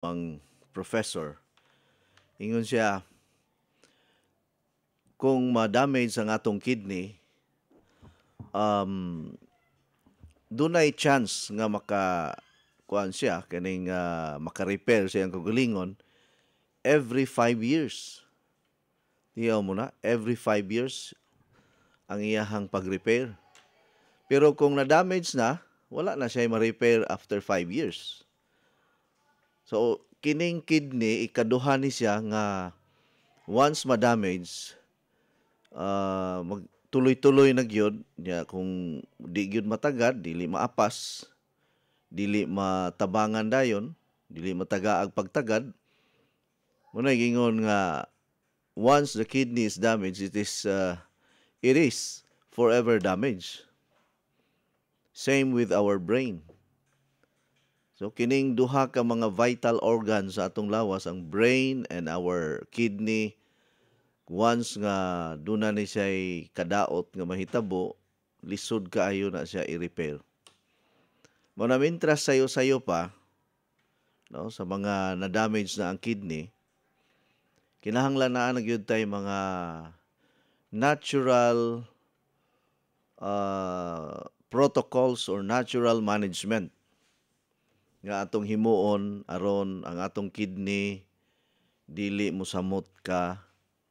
ang professor. Ingon siya, kung ma-damage ang atong kidney, um, dunay chance nga kuan siya kaning maka-repair siya ang kagalingon every 5 years. Tiyaw mo na, every 5 years ang iyahang pag-repair. Pero kung na-damage na, wala na siya ma-repair after 5 years. So, kining kidney, ikaduha ni siya nga once ma-damage, tuloy-tuloy na gyud nya kung di gyud matagad, dili maapas, dili matabangan dayon, dili matagaag pagtagad. Muna gingon nga once the kidney is damaged, it is forever damaged. Same with our brain. So kining duha ka mga vital organs sa atong lawas, ang brain and our kidney, once nga duna ni siya'y kadaot nga mahitabo, lisod kaayo na siya i-repair. Muna mintras sayo-sayo pa, no, sa mga na-damage na ang kidney, kinahanglan na nagyud tay mga natural protocols or natural management nga atong himuon aron ang atong kidney dili mosamot ka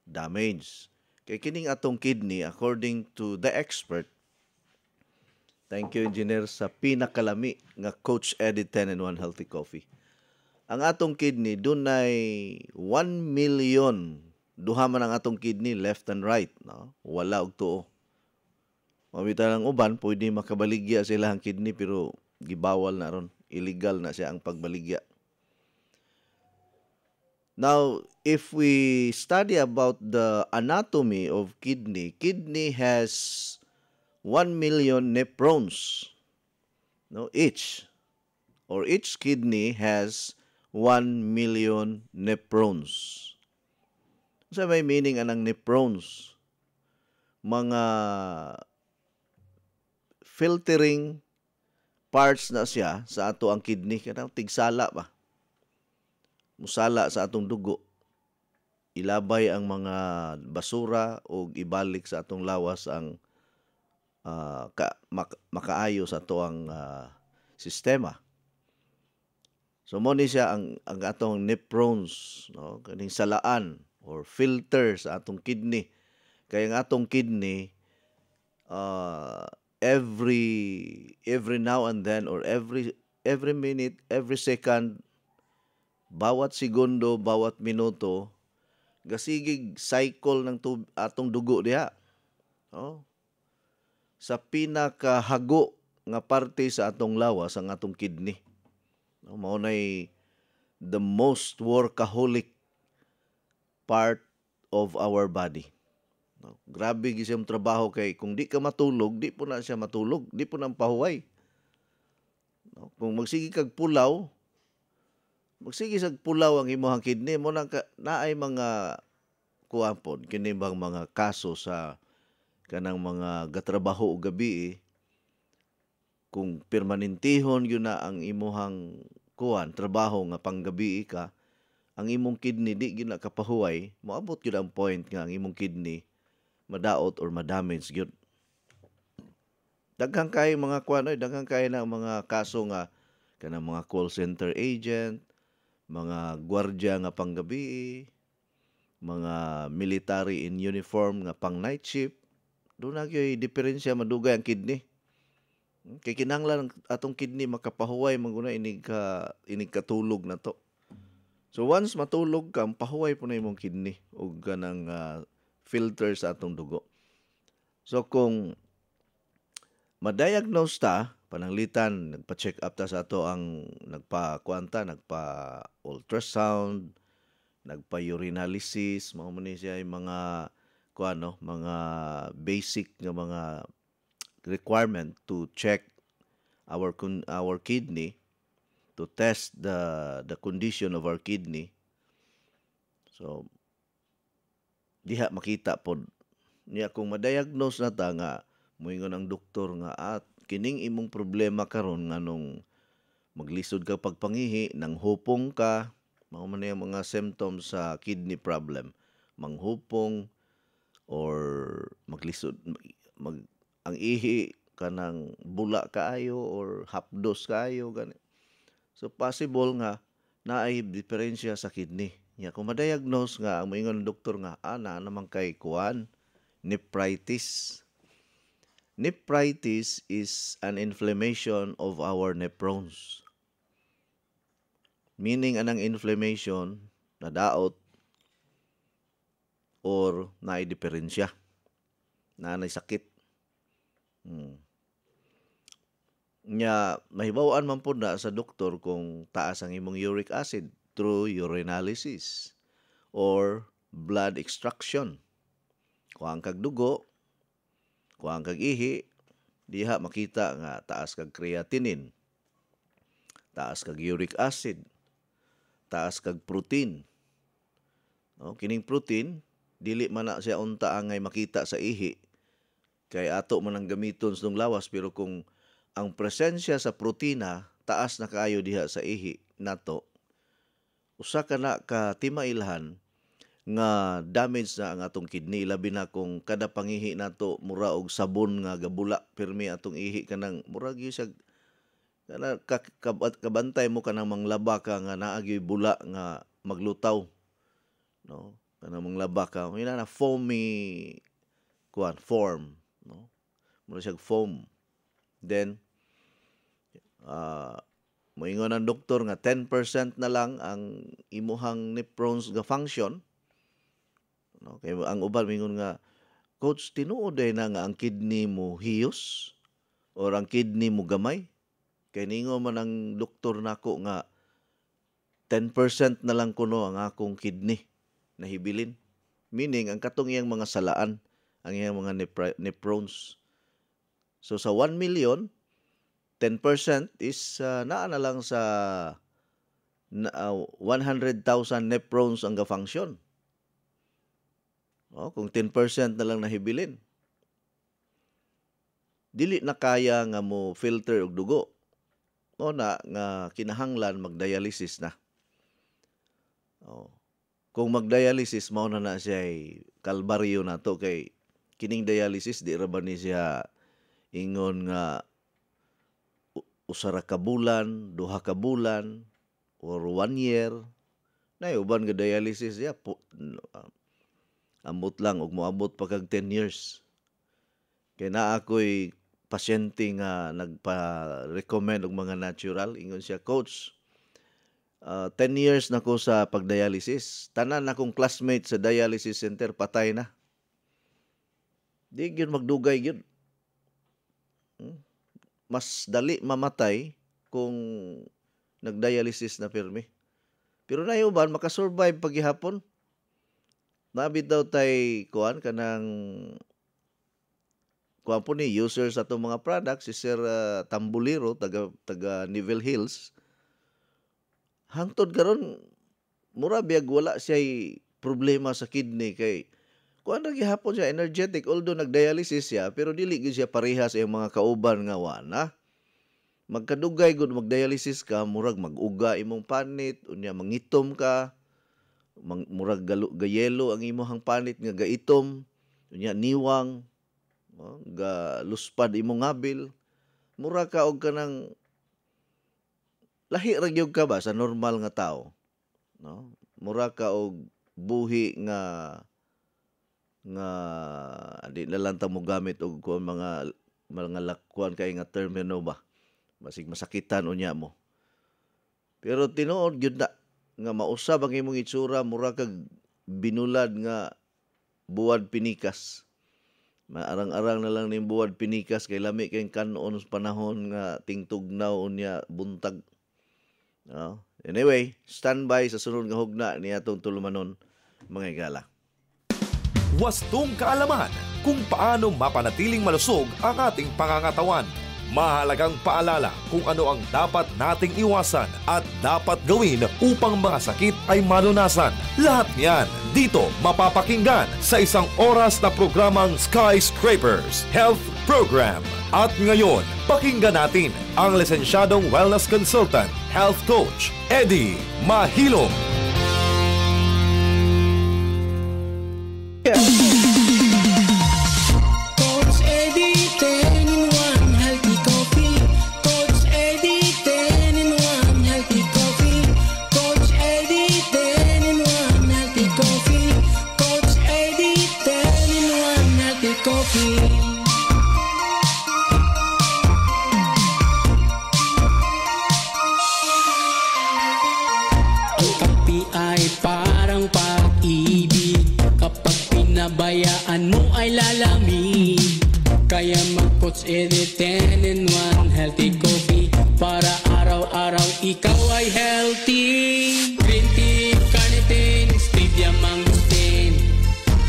damage. Kay kining atong kidney, according to the expert, thank you engineer sa pinakalami nga Coach Eddie 10 and 1 Healthy Coffee. Ang atong kidney dunay 1 million duha man ang atong kidney left and right, no? Wala og tuo. Mamita ng uban pwede makabaligya sila ang kidney pero gibawal na ron. Illegal na siya ang pagbaligya. Now, if we study about the anatomy of kidney has 1 million nephrons, no, each kidney has 1 million nephrons. Sa may meaning anang nephrons? Mga filtering parts na siya sa ato ang kidney, kanang tigsala ba? Musala sa atong dugo. Ilabay ang mga basura o ibalik sa atong lawas ang makaayo sa ato ang sistema. So mo ni siya ang atong nephrons, no, kaning salaan or filter sa atong kidney. Kaya ang atong kidney every now and then or every minute, every second, bawat segundo, bawat minuto, gasigig cycle ng atong dugo diha. Oh. Sa pinakahago nga parte sa atong lawas ang atong kidney. No, mao nay the most workaholic part of our body. No, grabe gisang trabaho kay kung di ka matulog, di po na siya matulog, di po na pahuway. No, kung magsige kag pulaw, magsige sag pulaw ang imong kidney mo naay mga kuampon kini bang mga kaso sa kanang mga gatrabaho og gabi kung permanentihon yun na ang imuhang trabaho nga panggabi ka, ang imong kidney di gyud na kapahuway, moabot gyud ang point nga ang imong kidney madaot or madamage gyud. Daghang kay mga daghang kay na mga kaso nga kanang mga call center agent, mga gwardiya nga panggabi, mga military in uniform nga pang night shift, doon na gyud diferensya madugay ang kidney. Kay kinahanglan atong kidney makapahuway maguna inig katulog na to. So once matulog ka, pahuway po na imong kidney o ganang filter sa atong dugo. So kung ma-diagnose ta, pananglitan, nagpa-check up ta sa ato ang nagpa-ultrasound, nagpa-urinalysis, mao man siya yung mga mga basic nga mga requirement to check our kidney, to test the condition of our kidney. So diha makita pod niya kung ma-diagnose na ta nga moingon ang doktor nga kining imong problema karon nganong maglisod ka pagpangihi, nang hupong ka, Mao man yung mga symptoms sa kidney problem. Manghupong or maglisod ang ihi kanang bula kaayo or hapdos kaayo gani. So possible nga naay diferensya sa kidney. Nya kung ma-diagnose nga ang moingon ng doktor nga ana naman kay kuan nephritis. Nephritis is an inflammation of our nephrons. Meaning anang inflammation na daot or naay diferensya. Naay sakit. Nya mahibaw-an man pud na sa doktor kung taas ang imong uric acid through urinalysis or blood extraction. Kuhaan kag dugo, kuhaan kag ihi, diha makita nga taas kag creatinine, taas kag uric acid, taas kag protein. No, kining protein dili man na siya unta angay makita sa ihi kay ato man ang gamiton sa lawas, pero kung ang presensya sa protina taas na kaayo diha sa ihi nato, usa ka na ka timailhan nga damage na ang atong kidney, labi na kung kada pangihi nato mura og sabon nga gabula pirmi atong ihi kanang mura gyud siya kana kabantay mo kanang manglaba ka nga naa gyud bula nga maglutaw, no, kanang manglaba ka ina na foamy form, no, mura siya foam. Then moingon ang doktor nga 10% na lang ang imuhang nephrons nga function, no, kay ang uban moingon nga, coach, tinuod na nga ang kidney mo hiyos or ang kidney mo gamay. Kay ningo man ang doktor nako nga 10% na lang kuno ang akong kidney na hibilin. Meaning ang katong iyang mga salaan, ang iyang mga nephrons. So sa 1 million, 10% is naa na lang sa 100,000 nephrons ang ga-function. Kung 10% na lang nahibilin, dili na kaya nga mo filter og dugo. O na nga kinahanglan mag-dialysis na. Kung mag-dialysis, mao na siya kalbaryo na to, kay kining dialysis di ra ba ni siya ingon nga usara ka bulan, duha ka bulan, or 1 year. Na uban nga dialysis ya ambot lang og moabot pa kag 10 years. Kay naa ako'y pasyente nga nagpa-recommend og mga natural, ingon siya, coach, 10 years na ko sa pagdialysis. Tanan akong classmate sa dialysis center patay na. Di gyud magdugay gyud. Mas dali mamatay kung nagdialysis na pirmi. Pero na uban makasurvive paghihapon. Nabit daw tay kuan kanang kuan po ni user sa itong mga products, si Sir Tambuliro, taga Neville Hills. Hangtod karon mura biyag wala siya problema sa kidney, kay kuan ra gihapon siya energetic, although nagdialysis siya, pero dili gyud siya pareha sa iyang mga kauban nga wana. Magkadugay gud magdialysis ka, murag mag-uga imong panit, unya mangitom ka, murag gayelo ang imong panit nga gaitom, unya niwang, ga luspad imong ngabil, mura ka og kanang lahi ra gyud ka ba sa normal nga tao, no? Mura ka og buhi nga di na lang ta mo gamit og mga lakwan kay nga termino ba, basig masakitan unya mo. Pero tinuod gyud na nga mausab ang imong itsura, mura kag binulad nga buwad pinikas. Maarang-arang na lang ning buwad pinikas, kay lami kay kanon sa panahon nga tingtugnaw unya buntag. Anyway, standby sa sunod nga hugna ni atong tulumanon, mga igala. Wastong kaalaman kung paano mapanatiling malusog ang ating pangangatawan. Mahalagang paalala kung ano ang dapat nating iwasan at dapat gawin upang mga sakit ay malunasan. Lahat niyan dito mapapakinggan sa isang oras na programang Skyscrapers Health Program. At ngayon, pakinggan natin ang lisensyadong wellness consultant, health coach, Eddie Mahilom. Coach Eddie, 10 in 1 healthy coffee. Coach Eddie, 10 in 1 healthy coffee. Coach Eddie, 10 in 1 healthy coffee. Coach Eddie, 10 in 1 healthy coffee. Ang kape ay parang pag-ibig. Kapag pinabayaan mo ay lalamig. Kaya mag-Coach Eddie 10 in 1 healthy coffee. Para araw-araw ikaw ay healthy. Green tea, carnitine, stevia, mangosteen.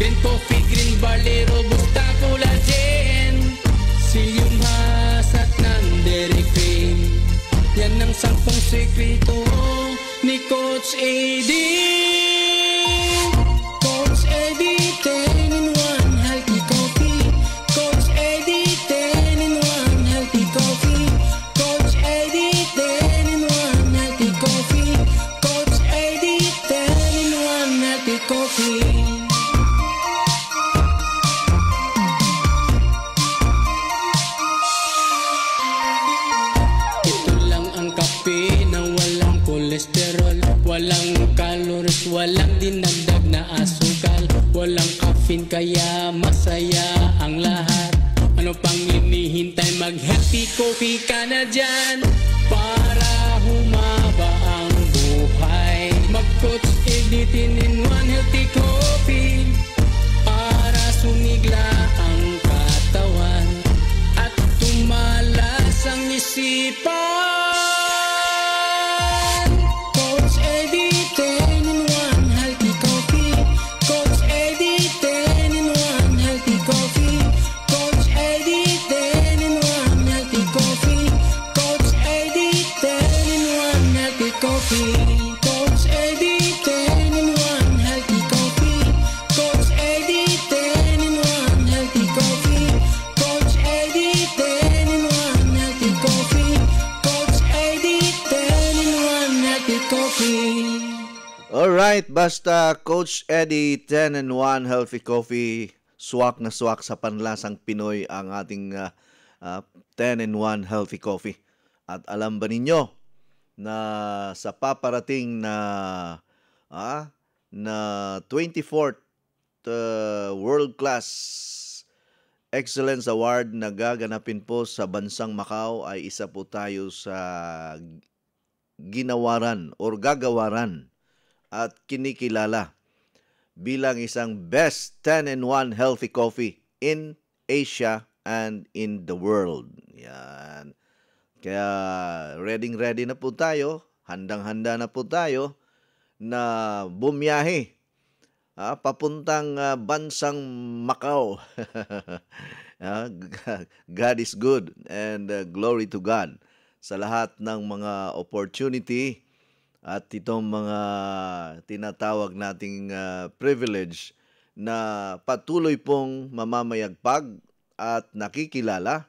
Green coffee, green barley, robusta, collagen. Psyllium husk at non-dairy cream. Yan ang 10 sekreto ni Coach Eddie. Coach Eddie, 10 in 1 healthy coffee. Coach Eddie, 10 in 1 healthy coffee. Coach Eddie, 10 in 1 healthy coffee. Coach Eddie, 10 in 1 healthy coffee. Ito lang ang kape na walang kolesterol, walang calories, walang dinagdag na asukal, walang caffeine kaya masaya ang lahat. Ano pang hinihintay, mag-healthy coffee ka na dyan para humaba ang buhay. Mag-Coach Eddie 10 in 1 healthy coffee para sumigla ang katawan at tumalas ang isipan. Coach Eddie 10 in 1 healthy coffee. Coach Eddie 10 in 1 healthy coffee. Coach Eddie 10 in 1 healthy coffee. Coach Eddie 10 in 1 healthy coffee. Coach Eddie 10 in 1 healthy coffee. Coach Eddie 10 in 1 healthy coffee. Coach Eddie 10 in 1 healthy coffee. Coach Eddie 10 in 1 healthy coffee. Alright, basta Coach Eddie 10 in 1 healthy coffee. Swak na swak sa panlasang Pinoy ang ating 10 in 1 healthy coffee. At alam ba ninyo na sa paparating na 24th World Class Excellence Award na gaganapin po sa bansang Macau ay isa po tayo sa ginawaran or gagawaran at kinikilala bilang isang best 10 in 1 healthy coffee in Asia and in the world. Yan. Kaya ready na po tayo, handang-handa na po tayo na bumiyahe papuntang bansang Macau. God is good and glory to God sa lahat ng mga opportunity at itong mga tinatawag nating privilege na patuloy pong mamamayagpag at nakikilala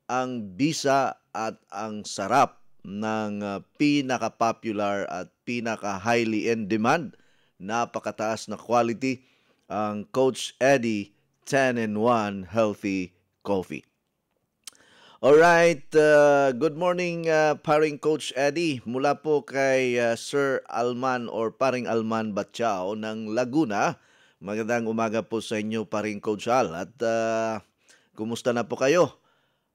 ang bisa at ang sarap ng pinaka-popular at pinaka-highly in demand, napakataas na quality, ang Coach Eddie 10 in 1 healthy coffee. Alright, good morning paring Coach Eddie. Mula po kay Sir Alman or paring Alman Batchao ng Laguna. Magandang umaga po sa inyo paring Coach Al. At kumusta na po kayo?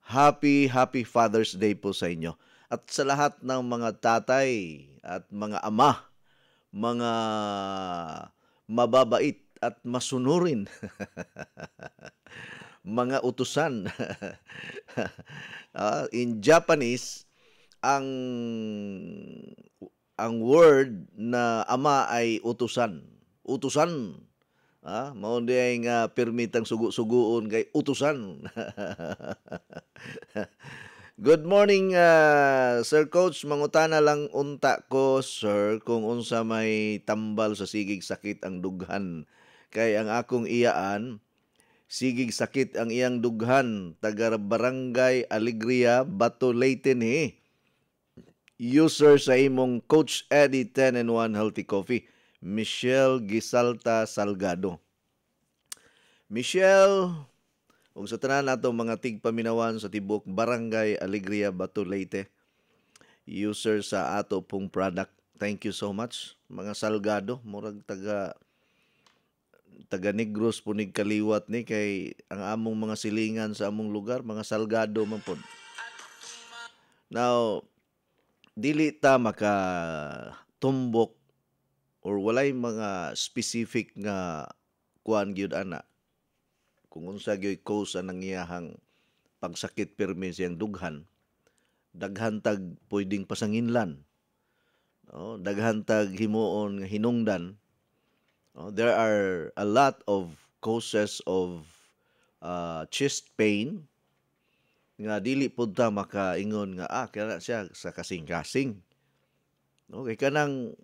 Happy Father's Day po sa inyo. At sa lahat ng mga tatay at mga ama, mga mababait at masunurin, mga utusan. In Japanese, ang word na ama ay utusan. Utusan. Mao di ay nga permitang sugo-sugoon kay utusan. Good morning, Sir Coach. Mangutana lang unta ko, sir, kung unsa may tambal sa sigig sakit ang dughan. Kay ang akong iyaan, sigig sakit ang iyang dughan. Taga Barangay Alegria, Bato, Leyte ni. User sa imong Coach Eddie 10 in 1 Healthy Coffee, Michelle Gisalta Salgado. Michelle, ug sa tanan nato mga tigpaminawan sa tibok Barangay Alegria, Bato, Leyte, user sa ato pong product. Thank you so much. Mga Salgado, murag taga Negros punig kaliwat ni kay ang among mga silingan sa among lugar, mga Salgado man pod. Now, dili ta maka tumbok or walay mga specific nga kuan gyud ana kung unsa gyud cause anang iyahang pagsakit pirmi siyang dughan. Daghan tag pwedeng pasanginlan. Daghan tag himuon nga hinungdan. There are a lot of causes of chest pain nga dili pud ta makaingon nga kaya siya sa kasing-kasing. Okay, kanang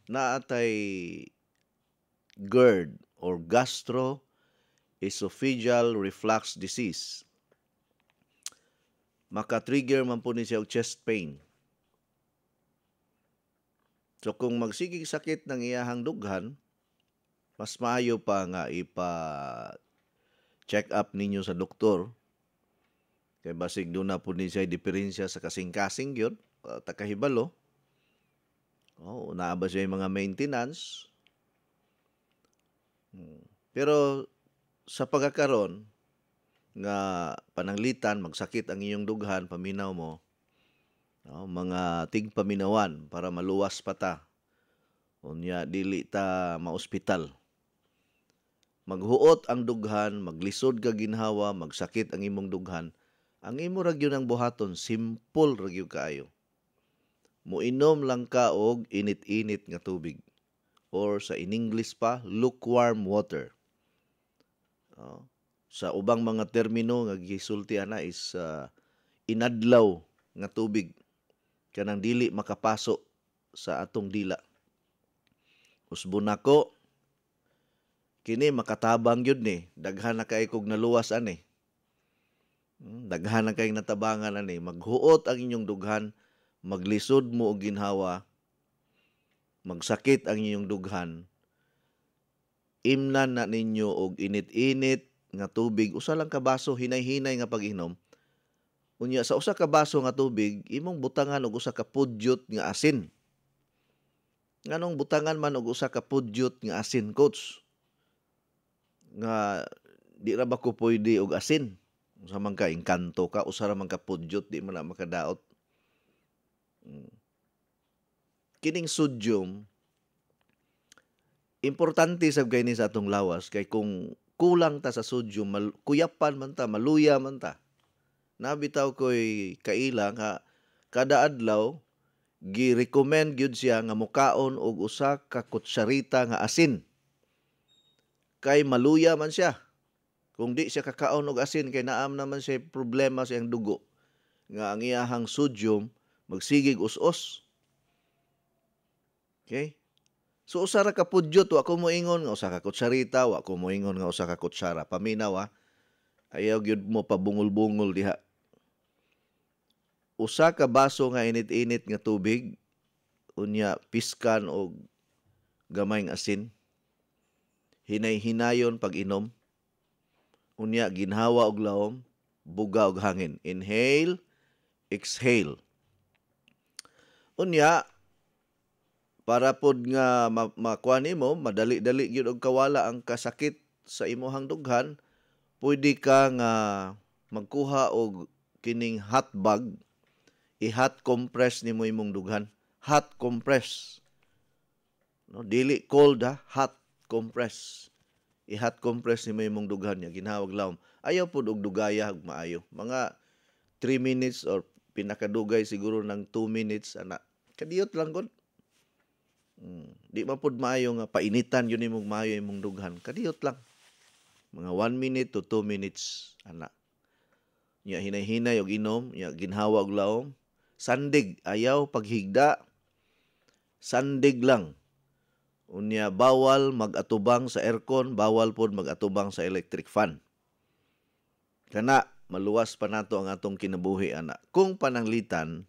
naatay GERD or gastroesophageal reflux disease. Maka-trigger man po ni siya og chest pain. So kung magsigig sakit ng iyahang dughan, mas maayo pa nga check up ninyo sa doktor. Kay basig doon na po ni siya diferensya sa kasing-kasing yun, takahibalo. Naa ba siya yung mga maintenance? Pero sa pagkakaroon nga pananglitan, magsakit ang iyong dughan, paminaw mo, mga tigpaminawan para maluwas pa ta. Unya, dili ta maospital. Maghuot ang dughan, maglisod ka ginhawa, magsakit ang imong dughan, ang imo ragyo ng buhaton, simple ragyo kaayo. Muinom lang ka og init-init nga tubig. Or sa in English pa, lukewarm water. Sa ubang mga termino nga gisulti ana is inadlaw nga tubig kanang dili makapaso sa atong dila. Usbon nako kini makatabang gyud ni, daghan na kay kog naluwas ani. Daghan na kay natabangan ani, maghuot ang inyong dughan, maglisod mo og ginhawa, magsakit ang inyong dughan. Imnan na ninyo og init-init nga tubig, usa lang ka baso, hinay-hinay nga pag-inom. Unya sa usa ka baso nga tubig, imong butangan og usa ka pudyot nga asin. Nganong butangan man og usa ka pudyot nga asin, coach? Nga di ra ba ko pwede og asin? Usa man ka engkanto ka, usa ra man ka pudyot, di man na makadaot. Kining sodium, importante sab kay ni sa atong lawas kay kung kulang ta sa sodium, kuyapan man ta, maluya man ta. Nabitaw ko'y kaila nga kada adlaw gi-recommend gyud siya nga mukaon og usa ka kutsarita nga asin. Kay maluya man siya. Kung di siya kakaon og asin kay naam naman siya problema sa iyang dugo nga ang iyahang sodium magsigig us-us. Okay? So usa ra ka pudyot, wa ko moingon nga usa ka kutsarita, wa ko moingon nga usa ka kutsara. Paminaw ayaw gyud mo pabungol-bungol diha. Usa ka baso nga init-init nga tubig, unya piskan og gamayng asin. Hinay-hinayon pag-inom. Unya ginhawa og lawom, buga og hangin. Inhale, exhale. Unya para pod nga makuha nimo, madali-dali gyud og kawala ang kasakit sa imuhang dughan, pwede ka nga magkuha og kining hot bag, i-hot compress nimo imong dughan. Hot compress. Dili cold hot compress. I-hot compress nimo imong dughan niya, ginhawag lawom. Ayaw pod og dugaya ug maayo. Mga 3 minutes or pinakadugay siguro ng 2 minutes ana. Kadiyot lang gud. Di man pod maayo nga painitan yun imong maayo imong dughan. Kadiyot lang. Mga 1 minute to 2 minutes ana. Nya hinay-hinay og inom, nya ginhawa og lawom. Sandig, ayaw paghigda. Sandig lang. Unya bawal mag-atubang sa aircon, bawal pod mag-atubang sa electric fan. Kana maluwas pa nato ang atong kinabuhi ana. Kung pananglitan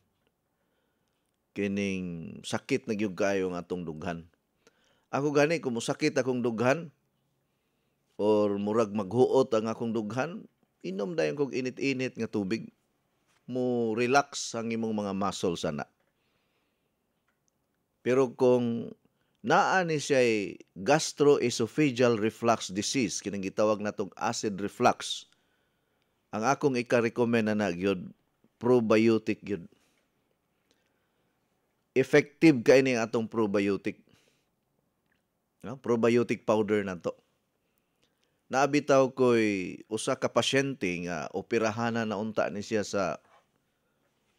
kining sakit na gyud kayo ang atong dughan. Ako gani kung sakit akong dughan, or murag maghuot ang akong dughan, inom dayon kog init-init nga tubig. Mo relax ang imong mga muscles ana. Pero kung naa ni siya'y gastroesophageal reflux disease, kinang gitawag natong acid reflux, ang akong ika-recommend na gyud probiotic gyud. Effective kay ni atong probiotic. No? Probiotic powder na to. Naabitaw ko'y usa ka pasyente nga operahanan na unta ni siya sa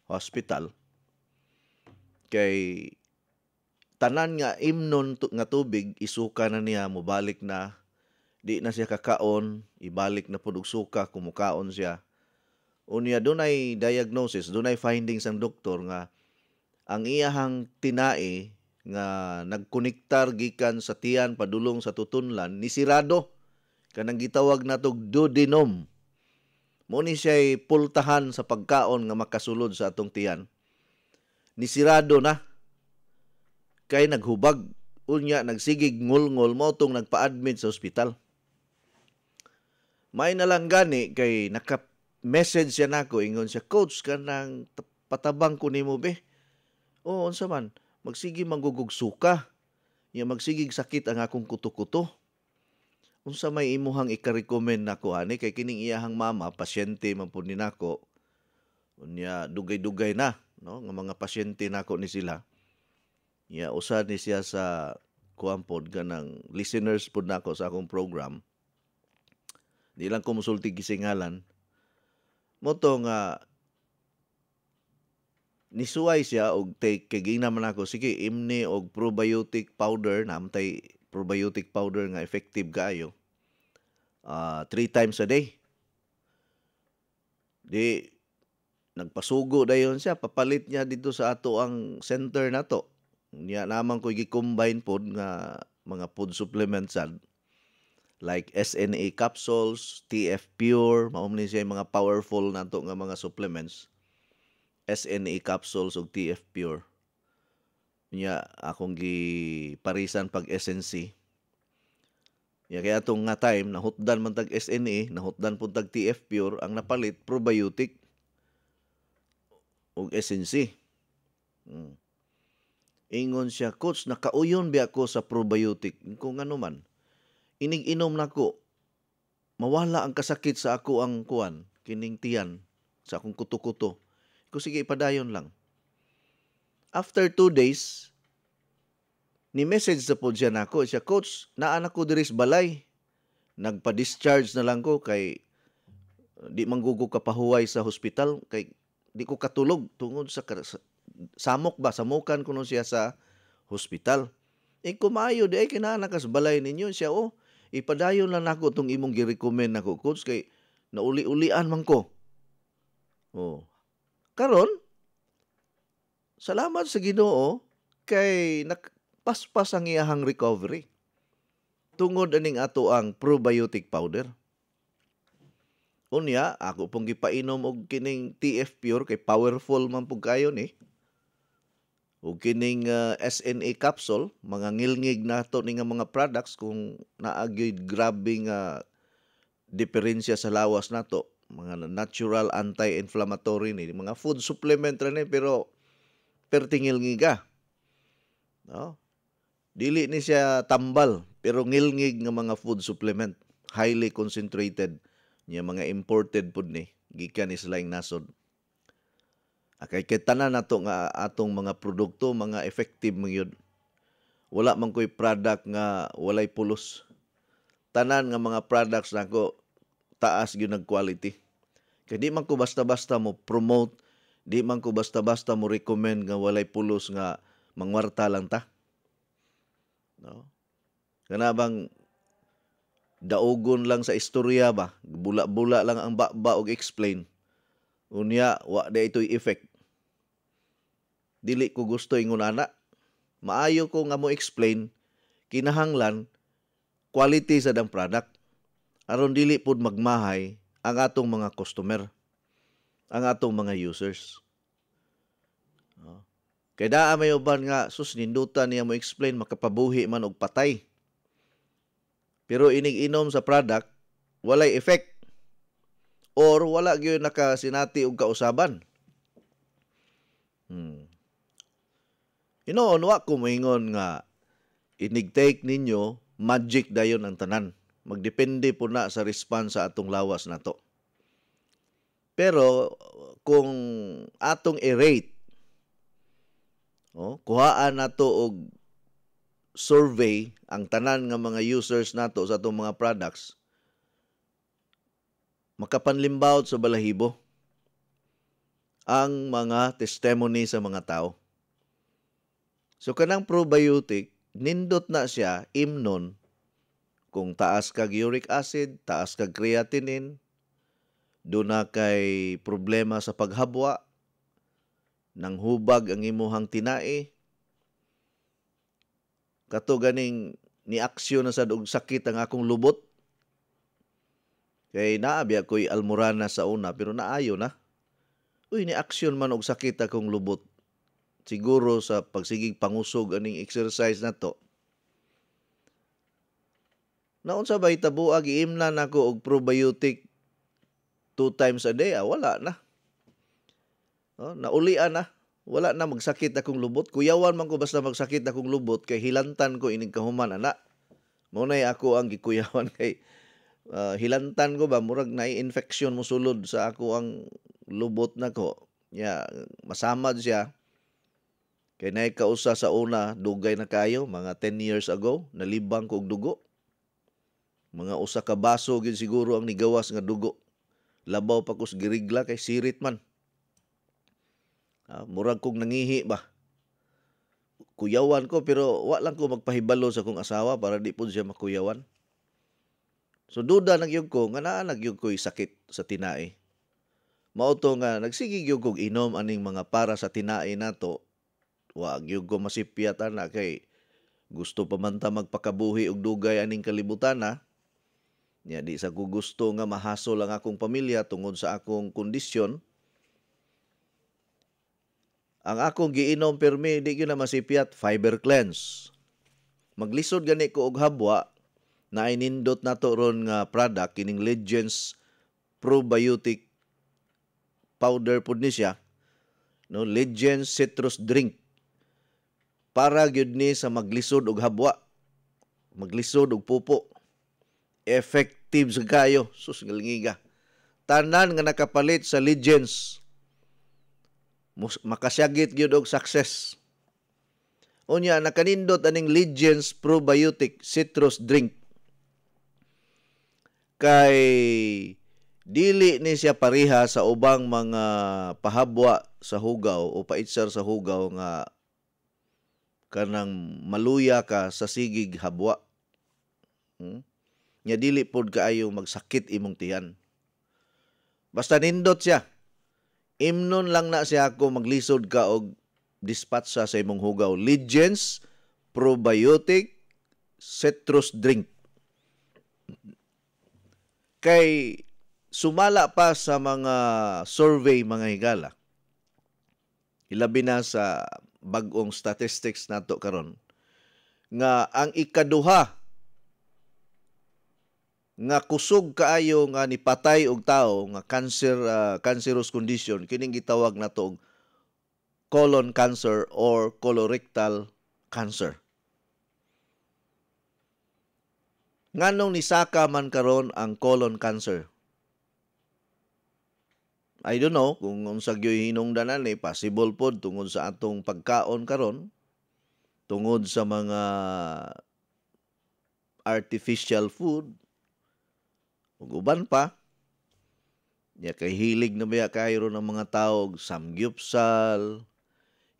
hospital. Kay tanan nga imnon nga tubig, isuka na niya, mubalik na. Di na siya kakaon, ibalik na pud og suka, kumukaon siya. Unya dunay diagnosis, dunay findings ang doktor nga ang iyahang tinai nga nagkonektar gikan sa tiyan padulong sa tutunlan ni sirado, kanang gitawag natog duodenum. Mo ni siya'y pultahan sa pagkaon nga makasulod sa atong tiyan. Ni sirado na. Kay naghubag, unya nagsigig ngulngol mo tong nagpa-admit sa ospital. May nalang gani kay naka-message siya nako, ingon siya, "Coach, kanang patabang ko nimo be." "Oo, unsa man? Magsigi manggugog suka. Ya magsigig sakit ang akong kuto-kuto." "Unsa may imuhang ika-recommend nako ani kay kining iyahang mama, pasyente man pud ni nako." Unya dugay-dugay na, no, nga mga pasyente nako ni sila. Ya usa ni siya sa kuan pod kanang listeners pod nako sa akong program. Di lang ko musulti gisingalan. Moto nga nisuway siya og take kay ginaman ako, sige imni og probiotic powder, namtay probiotic powder nga effective kaayo. 3 times a day. Di nagpasugo dayon siya, papalit niya dito sa ato ang center nato. Niya naman ko gi-combine pod nga mga food supplements sad, like SNA capsules, TF Pure, mao ni siya mga powerful nato nga mga supplements. SNA capsules ug TF Pure. Nya akong giparisan pag SNC. Ya kaya atong nga time nahutdan man tag SNA, nahutdan pud tag TF Pure, ang napalit probiotic ug SNC. Ingon siya, "Coach, nakauyon ba ako sa probiotic?" Kung ano man. Inig-inom nako, mawala ang kasakit sa ako ang kuan, kining tiyan, sa akong kuto-kuto. Ko sige ipadayon lang. After 2 days, ni message sa pod siya nako, siya, "Coach, naa na ko diri sa balay. Nagpa-discharge na lang ko kay di man ko kapahuway sa hospital kay di ko katulog tungod sa samok ba, samukan ko nun siya sa hospital." Kumayo di ay kinahanglan ka sa balay ninyo. Siya, "Oh, ipadayon lang nako tong imong gi-recommend nako, Coach, kay nauli-ulian man ko." Oh. Karon, salamat sa Ginoo kay paspas ang iyahang recovery. Tungod aning ato ang probiotic powder. Unya, ako pong gipainom og kining TF Pure kay powerful man pug kayo ni. O kining SNA capsule, mga ngilngig nato ni nga mga products kung naagyoy grabe nga diferensya sa lawas nato, mga natural anti-inflammatory ni, mga food supplement ra ni pero pertingilngiga. No? Dili ni siya tambal pero ngilngig nga mga food supplement, highly concentrated, niya mga imported pud ni gikan is laing nasod. Kay tanan nato nga atong mga produkto, mga effective man yun. Wala man ko'y product nga walay pulos. Tanan nga mga products nako taas gyud ang quality. Kay di man ko basta-basta mo promote, di man ko basta-basta mo recommend nga walay pulos nga mangwarta lang ta. No? Kana bang daugon lang sa istorya ba? Bula-bula lang ang ba og explain. Unya, wa da ito'y effect. Dili ko gusto ingon ana. Maayo ko nga mo explain, kinahanglan, quality sa dang product. Aron dili pud magmahay ang atong mga customer, ang atong mga users. Kay naa may uban nga, sus, nindutan niya mo explain, makapabuhi man og patay. Pero inig-inom sa product, walay effect. Or wala gyud nakasinati og kausaban. Wa ko moingon nga inig-take ninyo, magic dayon ang tanan. Magdepende po na sa response sa atong lawas nato. Pero kung atong i-rate, kuhaan nato og survey ang tanan nga mga users nato sa atong mga products, makapanlimbawt sa balahibo ang mga testimony sa mga tao. So kanang probiotic, nindot na siya imnon kung taas kag uric acid, taas kag creatinine, doon na kay problema sa paghabwa, nang hubag ang imuhang tinai, kato ganing ni aksyon na sa og sakit ang akong lubot. Kay naabi ako'y almorana sa una pero naayo na. Uy, ni aksyon man og sakit akong lubot. Siguro sa pagsigig pangusog aning exercise na to. Naunsa ba itabuag giimnan nako og probiotic 2 times a day? Wala na. Naulian na. Wala na magsakit akong lubot. Kuyawan man ko basta magsakit akong lubot kay hilantan ko ining kahuman ana. Munay ako ang gikuyawan kay hilantan ko ba murag na infection mo sulod sa ako ang lubot nako. Masamad siya. Kay naay kausa sa una dugay na kayo mga 10 years ago nalibang ko og dugo. Mga usa ka baso gid siguro ang nigawas nga dugo. Labaw pa ko girigla kay sirit man. Murag kong nangihi ba. Kuyawan ko pero wa lang ko magpahibalo sa kong asawa para di po siya makuyawan. So duda nagyug ko nga naa nagyug ko'y sakit sa tinai. Mao to nga nagsigig gyud kog inom aning mga para sa tinai nato. Wa gyud ko masipyat ana kay gusto pa man ta magpakabuhi og dugay aning kalibutan na. Di sa ko gusto nga mahasol ang akong pamilya tungod sa akong kondisyon. Ang akong giinom permi di gyud na masipyat fiber cleanse. Maglisod gani ko og habwa na inindot nato ron nga product kining Legends probiotic powder pud ni siya. Legends citrus drink. Para gyud ni sa maglisod og habwa, maglisod og pupo. Effective sa kayo. Sus, ngalingiga. Tanan nga nakapalit sa Legends. Makasyagit gyud og success. Unya, nakanindot aning Legends Probiotic Citrus Drink. Kay dili ni siya pareha sa ubang mga pahabwa sa hugaw o paitsar sa hugaw nga kanang maluya ka sa sigig habwa. Nya dili pod kaayo magsakit imong tiyan. Basta nindot siya. Imnon lang na siya ako maglisod ka og dispatch sa imong hugaw. Legends Probiotic Citrus Drink. Kay sumala pa sa mga survey mga higala. Ilabi na sa bag-ong statistics nato karon nga ang ikaduha nga kusog kaayo nga nipatay og tao nga cancerous condition kining gitawag nato og colon cancer or colorectal cancer. Nganong nisaka man karon ang colon cancer? I don't know kung unsa gyoy hinungdanan possible pod tungod sa atong pagkaon karon, tungod sa mga artificial food, ug uban pa. Kay hilig na ba kayo ng mga tao samgyupsal,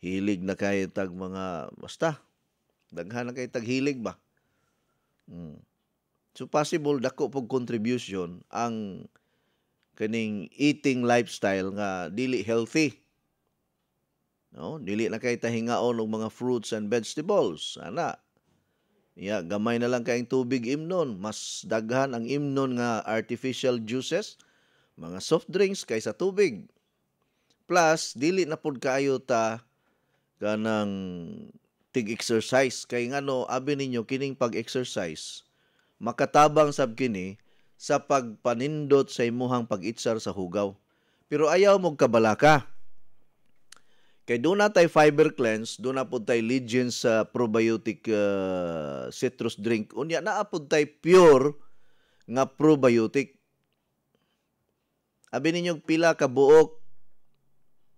hilig na kayo tag mga, basta, daghan na kayo tag hilig ba? So possible dako pog contribution ang kaning eating lifestyle nga dili healthy. Dili na kay tahingaon og mga fruits and vegetables. Ana. Gamay na lang kayong tubig imnon. Mas daghan ang imnon nga artificial juices, mga soft drinks kaysa tubig. Plus, dili na pod kaayo ta kanang tig-exercise. Kay ngano, abi ninyo kining pag-exercise, makatabang sab kini sa pagpanindot sa imuhang pag-itsar sa hugaw. Pero ayaw mo kabalaka. Kay doon na tayo fiber cleanse, doon na po tayo Legends sa probiotic citrus drink. Unya na po tayo pure nga probiotic. Abi ninyo pila ka buok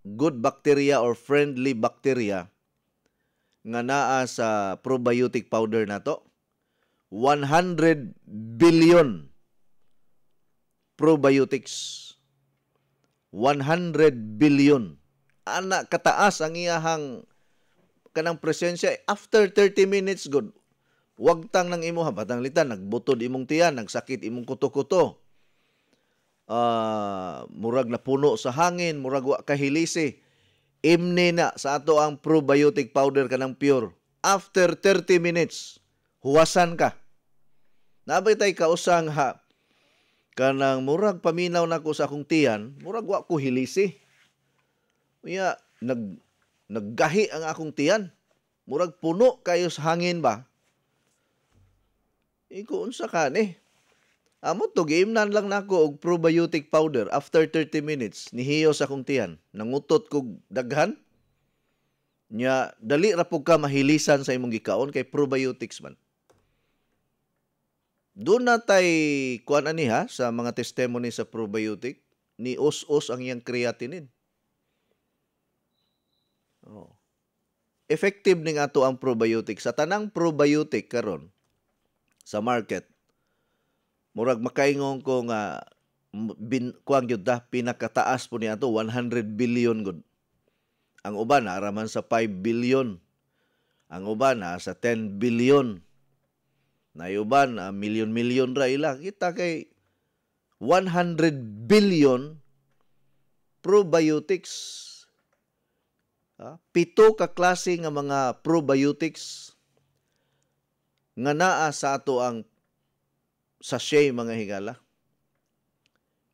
good bacteria or friendly bacteria nga naa sa probiotic powder nato. 100 billion probiotics. 100 billion. Ana kataas ang iyahang kanang presensya after 30 minutes good. Wagtang nang imo batang litan nagbutod imong tiyan, nagsakit imong kuto-kuto. Murag na puno sa hangin, murag wa kahilisi. Imni na sa ato ang probiotic powder kanang pure. After 30 minutes, huwasan ka. Nabay tay kausang ha kanang murag paminaw nako sa akong tiyan, murag wa ko hilisi. Unya naggahi ang akong tiyan. Murag puno kayo sa hangin ba? Iko unsa ka ni? Amo to giimnan lang nako og probiotic powder after 30 minutes nihiyo sa akong tiyan. Nangutot kog daghan. Nya dali ra pug ka mahilisan sa imong gikaon kay probiotics man. Doon na tay kuan ani ha sa mga testimony sa probiotic ni os-os ang iyang creatinine. Oh. Effective ning ato ang probiotic sa tanang probiotic karon sa market. Murag makaingon ko nga kuang gyud ta pinakataas po ni ato 100 billion gud. Ang uban araman sa 5 billion. Ang uban sa 10 billion. Na uban milyon-milyon ra ila. Kita kay 100 billion probiotics. Pito ka klase nga mga probiotics nga naa sa ato ang sachet mga higala.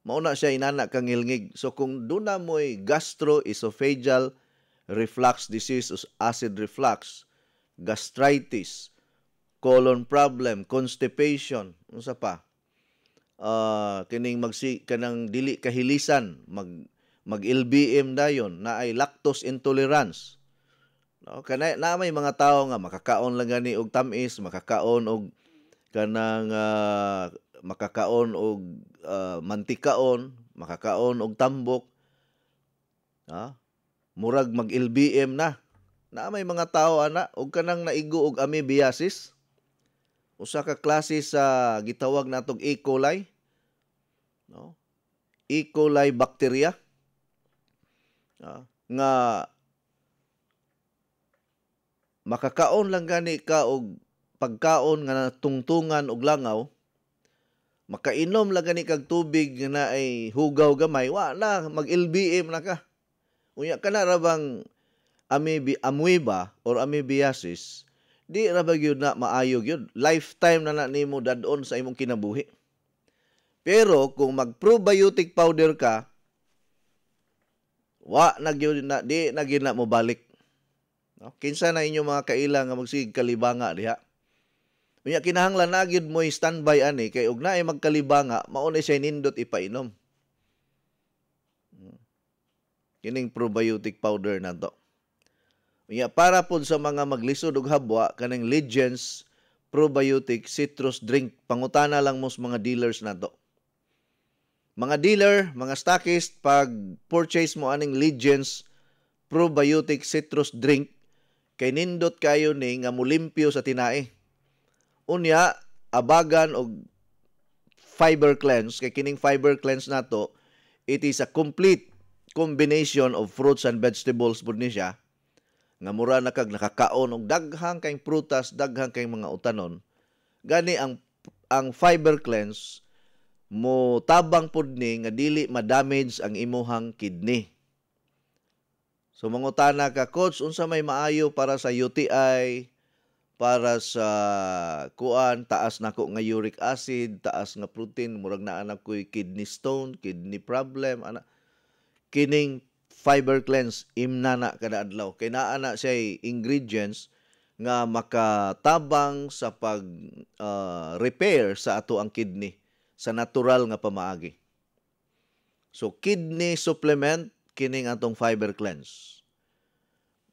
Mauna siya inana kang ngilngig. So kung doon na mo'y gastroesophageal reflux disease o acid reflux, gastritis, colon problem, constipation, unsa pa? Kining kanang dili kahilisan, mag-LBM dayon na ay lactose intolerance. No, kana na may mga tawo nga makakaon lang gani og tamis, makakaon og kanang makakaon og mantikaon, makakaon og tambok. Murag mag-LBM na. Na may mga tawo ana og kanang naigo og amoebiasis. Usa ka klase sa gitawag natong E. coli. No? E. coli bacteria. Nga makakaon lang gani ka og pagkaon nga tungtungan og langaw, makainom lang gani kag tubig na ay hugaw gamay, wa na mag-LBM na ka. Unya kana ra bang amoeba or amoebiasis, di ra ba gyud na maayo gyud. Lifetime na nimo dadon sa imong kinabuhi. Pero kung mag-probiotic powder ka, wa na gyud na di na gyud na mo balik. No? Kinsa na inyo mga kaila nga magsig kalibanga diha. Unya kinahanglan na gyud mo standby ani kay ug naay magkalibanga mao na siya nindot ipainom. Kining probiotic powder na to. Unya para pod sa mga maglisod og habwa kaning Legends probiotic citrus drink, pangutana lang mo sa mga dealers na to. Mga dealer, mga stockist, pag purchase mo aning Legends probiotic citrus drink, kay nindot kayo ni nga mulimpyo sa tinae. Unya, abagan og fiber cleanse, kay kining fiber cleanse nato, it is a complete combination of fruits and vegetables pud ni siya. Nga mura na kag nakakaon og daghang kay prutas, daghang kay mga utanon. Gani ang fiber cleanse mo tabang pud ni nga dili ma-damage ang imuhang kidney. So mangutana ka, coach, unsa may maayo para sa UTI, para sa kuan, taas nako nga uric acid, taas nga protein, murag naa na ko'y kidney stone, kidney problem, ana. Kining fiber cleanse imnana kada adlaw. Kay naa na siya ingredients nga makatabang sa pag repair sa ato ang kidney sa natural nga pamaagi. So kidney supplement kining atong fiber cleanse.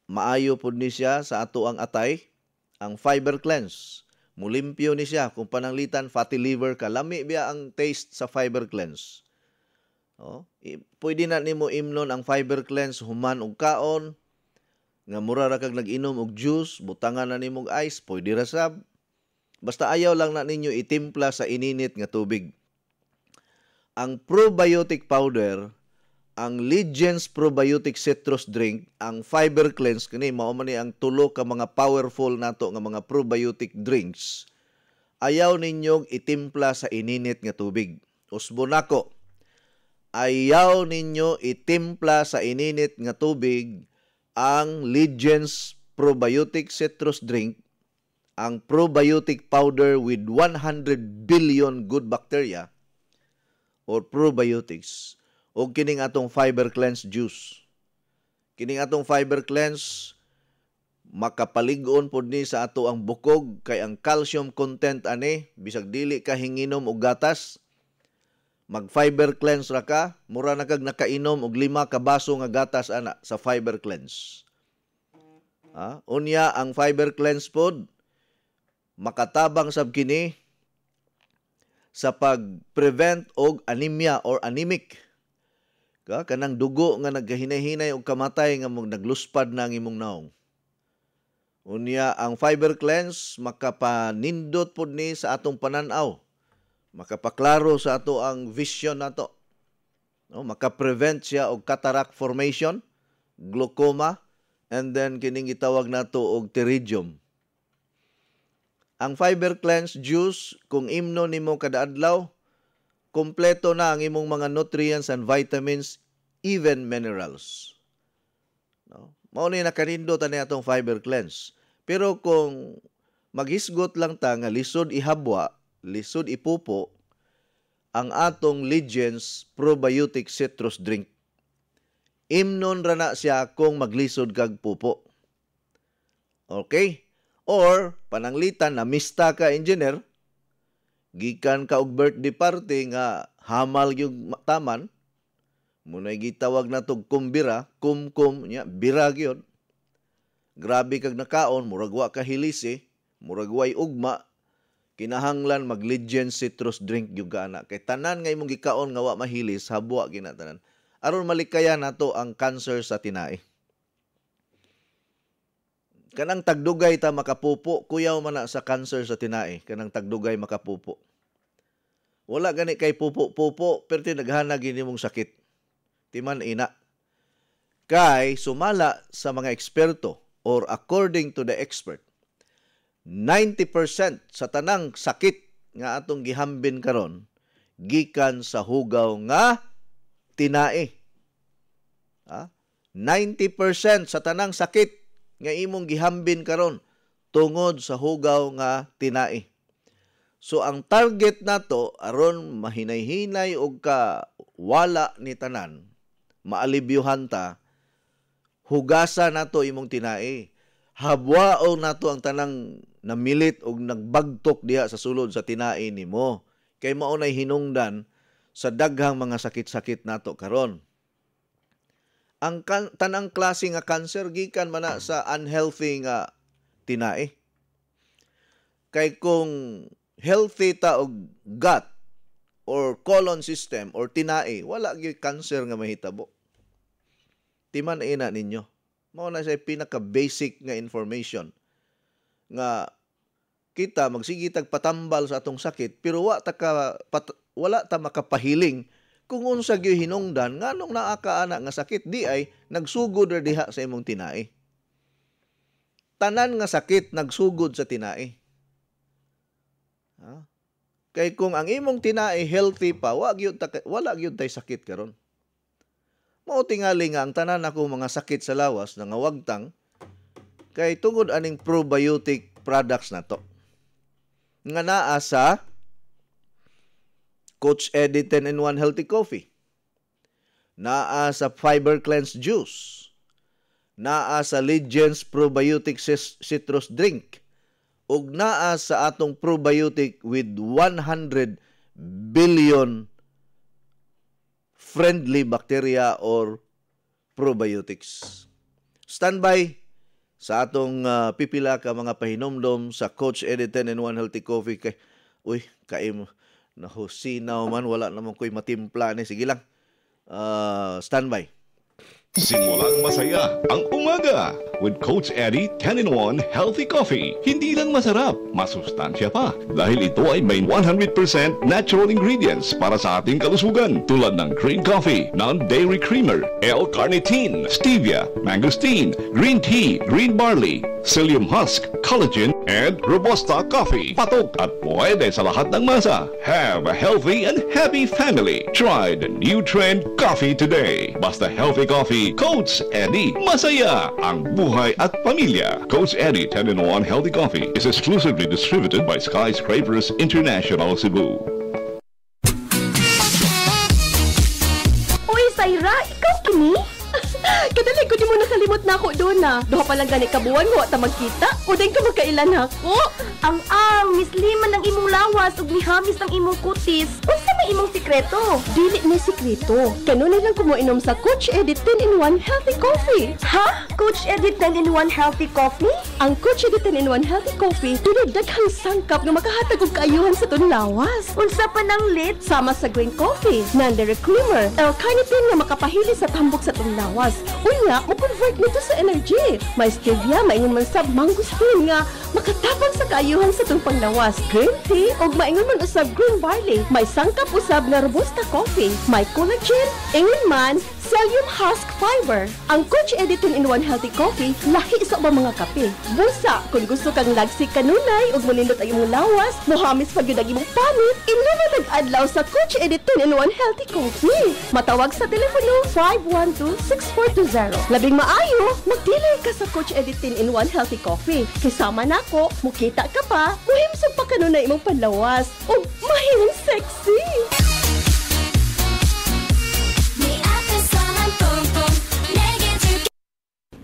Maayo pud ni siya sa ato ang atay ang fiber cleanse. Mulimpyo ni siya kung pananglitan fatty liver ka, lami biya ang taste sa fiber cleanse. Pwede na nimo imnon ang fiber cleanse human og kaon nga mura ra kag nag-inom og juice, butangan na nimo og ice, pwede ra sab. Basta ayaw lang na ninyo itimpla sa ininit nga tubig. Ang probiotic powder, ang Legends Probiotic Citrus Drink, ang Fiber Cleanse, kini mao man ni ang tulo ka mga powerful nato nga mga probiotic drinks. Ayaw ninyong itimpla sa ininit nga tubig. Usbo nako. Ayaw ninyo itimpla sa ininit nga tubig ang Legends Probiotic Citrus Drink, ang probiotic powder with 100 billion good bacteria or probiotics, o kining atong fiber cleanse juice. Kining atong fiber cleanse makapalig-on pod ni sa ato ang bukog kay ang calcium content ani bisag dili ka hinginom og gatas, mag fiber cleanse ra ka, mura na kag nakainom og 5 ka baso nga gatas ana sa fiber cleanse. Unya ang fiber cleanse pod makatabang sab kini sa pag-prevent og anemia or anemic. Kanang dugo nga nagkahinay-hinay og kamatay nga nagluspad na ang imong naong. Unya ang fiber cleanse makapanindot pod ni sa atong pananaw. Makapaklaro sa ato ang vision nato. Maka-prevent siya og cataract formation, glaucoma, and then kining gitawag nato og pterygium. Ang fiber cleanse juice kung imno nimo kada adlaw, kompleto na ang imong mga nutrients and vitamins, even minerals. Mao ni nakanindot ani atong fiber cleanse. Pero kung maghisgot lang ta nga lisod ihabwa, lisod ipupo ang atong Legends Probiotic Citrus Drink, imnon ra na siya kung maglisod kag pupo. Okay? Or pananglitan na mista ka engineer, gikan ka og birthday party nga hamal yung taman, munay gitawag na tog kumbira, kumkum nya bira gyud. Grabe kag nakaon, murag wa ka hilisi, murag way ugma, kinahanglan mag Legends Citrus Drink gyud ana kay tanan nga imong gikaon nga wa mahilis, habwa ginatanan. Aron malikayan nato ang cancer sa tinai. Kanang tagdugay ta makapupo, kuyaw man na sa cancer sa tinai, kanang tagdugay makapupo. Wala gani kay pupo-pupo, pero naghana gini mong sakit. Timan ina. Kay sumala sa mga eksperto or according to the expert, 90% sa tanang sakit nga atong gihambin karon gikan sa hugaw nga tinai. 90% sa tanang sakit nga imong gihambin karon tungod sa hugaw nga tinai. So ang target nato aron mahinay-hinay og ka wala ni tanan, maalibyuhan ta, hugasa nato imong tinai. Habwao nato ang tanang namilit og nagbagtok diha sa sulod sa tinai nimo. Kay mao nay hinungdan sa daghang mga sakit-sakit nato karon. Ang tanang klase nga cancer gikan man na sa unhealthy nga tinai. Kay kung healthy ta og gut or colon system or tinai, wala gyud cancer nga mahitabo. Timan ina ninyo. Mao na say pinaka-basic nga information nga kita magsigitag patambal sa atong sakit pero wala ta makapahiling kung unsa gyud hinungdan nganong naa ka ana nga sakit di ay nagsugod ra diha sa imong tinai. Tanan nga sakit nagsugod sa tinai. Kay kung ang imong tinai healthy pa, wala gyud tay sakit karon. Mao tingali nga ang tanan ako mga sakit sa lawas nangawagtang kay tungod aning probiotic products nato. Nga naa sa Coach Eddie 10-in-1 Healthy Coffee, naa sa Fiber Cleanse Juice, naa sa Legends Probiotic Citrus Drink ug naa sa atong probiotic with 100 billion friendly bacteria or probiotics. Standby sa atong pipila ka mga pahinomdom sa Coach Eddie 10-in-1 Healthy Coffee kay nahusinaw man, wala naman ko'y matimpla ni. Sige lang. Standby. Simulang masaya ang umaga with Coach Eddie 10-in-1 Healthy Coffee. Hindi lang masarap, masustansya pa dahil ito ay may 100% natural ingredients para sa ating kalusugan tulad ng green coffee, non-dairy creamer, L-carnitine, stevia, mangosteen, green tea, green barley, psyllium husk, collagen, and Robusta coffee. Patok at pwede sa lahat ng masa. Have a healthy and happy family. Try the new trend coffee today. Basta healthy coffee, Coach Eddie. Masaya ang buhay at pamilya. Coach Eddie 10-in-1 Healthy Coffee is exclusively distributed by Skyscrapers International Cebu. Uy, Saira, ikaw kini? Kadali ko di mo nakalimot na ako doon na. Duha pa lang gani kabuan mo at magkita. O din ka magkailan ako. Ang misliman ng imong lawas ug mihamis ng imong kutis. Unsa may imong sikreto? Dili ni sikreto. Kanunay lang ko mo inom sa Coach Eddie 10-in-1 Healthy Coffee. Ha? Coach Eddie 10-in-1 Healthy Coffee? Ang Coach Eddie 10-in-1 Healthy Coffee dunay daghang sangkap nga makahatag og kaayuhan sa tun lawas. Unsa pa nang lit? Sama sa green coffee, non-dairy creamer, L-carnitine nga makapahili sa tambok sa tun lawas. Unya, mo-convert nito sa energy. May stevia, maingon man sa mangosteen nga makatapang sa kaayuhan sa itong panglawas. Green tea, o maingon man usab green barley. May sangkap usab na robusta coffee. May collagen, ingon man, psyllium husk fiber. Ang Coach Eddie 10-in-1 Healthy Coffee, lahi sa ubang mga kape. Busa, kung gusto kang lagsik kanunay, o mulindot ang imong lawas, mohamis pag yun ang imong panit, inuman nag-adlaw sa Coach Eddie 10-in-1 Healthy Coffee. Matawag sa telepono 512-6420. Labing maayo, mag-dealer ka sa Coach Eddie 10-in-1 Healthy Coffee. Kisama na ko, mukita ka pa, muhimsog pa kanunay imong panlawas, o mahimong sexy.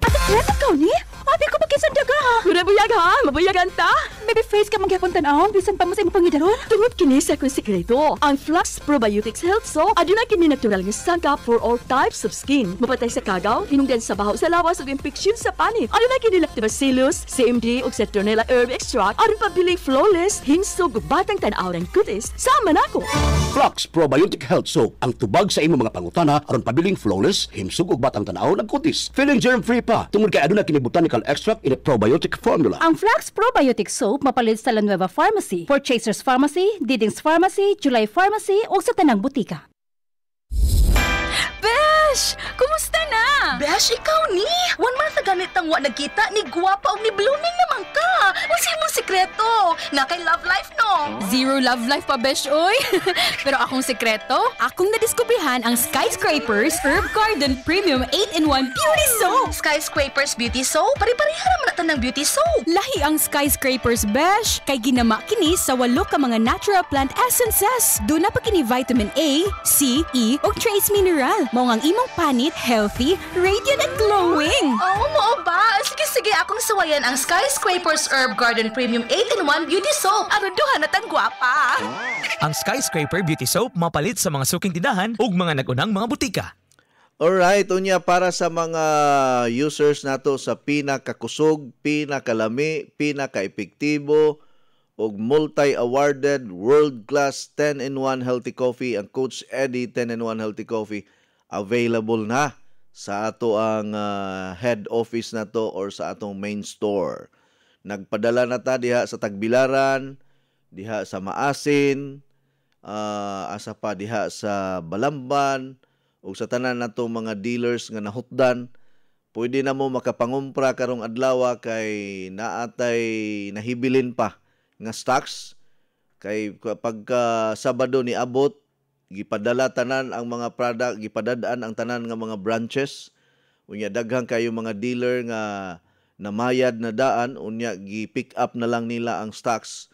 Ate, ikaw ni? Abi ko magkisan daga ha. Murabuyag ha, mabuyagan ta. Baby face ka magyapon tan-aw, bisan pa mo sa imong pangidaron. Tungod kini sa akong sikreto. Ang Flux Probiotics Health Soap aduna kini natural nga sangkap for all types of skin. Mapatay sa kagaw, hinungdan sa baho sa lawas ug infeksyon sa panit. Aduna kini lactobacillus, CMD ug citronella herb extract aron pabiling flawless, hinsog ug batang tan-aw ng kutis. Sama nako. Flux Probiotic Health Soap ang tubag sa imong mga pangutana aron pabiling flawless, himsog ug batang tan-aw ng kutis. Feeling germ-free pa tungod kay aduna kini botanical extract in a probiotic formula. Ang Flux Probiotic Soap mapalit sa La Nueva Pharmacy, Purchasers Pharmacy, Diding's Pharmacy, July Pharmacy o sa tanang butika. Besh! Kumusta na? Besh, ikaw ni? 1 month na ganit ang wa nagkita, ni guwapa o ni blooming naman ka. What's imong sikreto? Na kay love life, no? Zero love life pa, besh, oy. Pero akong sikreto, akong nadiskubrihan ang Skyscrapers Herb Garden Premium 8-in-1 Beauty Soap. Skyscrapers Beauty Soap? Pari-pariha naman natin ng beauty soap. Lahi ang Skyscrapers, besh. Kay ginama kini sa 8 ka mga natural plant essences. Doon na pa kini vitamin A, C, E, o trace mineral. Mao ang imong panit healthy, radiant, and glowing. Oo, mo ba? Sige, akong sawayan ang Skyscrapers Herb Garden Premium 8-in-1 Beauty Soap. Aron duha na tan guwapa. Ang Skyscraper Beauty Soap mapalit sa mga suking tindahan ug mga nagunang mga butika. Alright, unya para sa mga users nato sa pinakakusog, pinakalami, pinaka-epektibo ug multi-awarded world-class 10-in-1 healthy coffee, ang Coach Eddie 10-in-1 healthy coffee available na sa ato ang head office nato or sa atong main store. Nagpadala na ta diha sa Tagbilaran, diha sa Maasin, asa pa diha sa Balamban, ug sa tanan nato mga dealers nga nahutdan. Pwede na mo makapangumpra karong adlaw kay naatay nahibilin pa nga stocks kay pagka Sabado ni abot gipadala tanan ang mga product, gipadadaan ang tanan nga mga branches. Unya daghang kayo mga dealer nga namayad na daan, unya gi-pick up na lang nila ang stocks.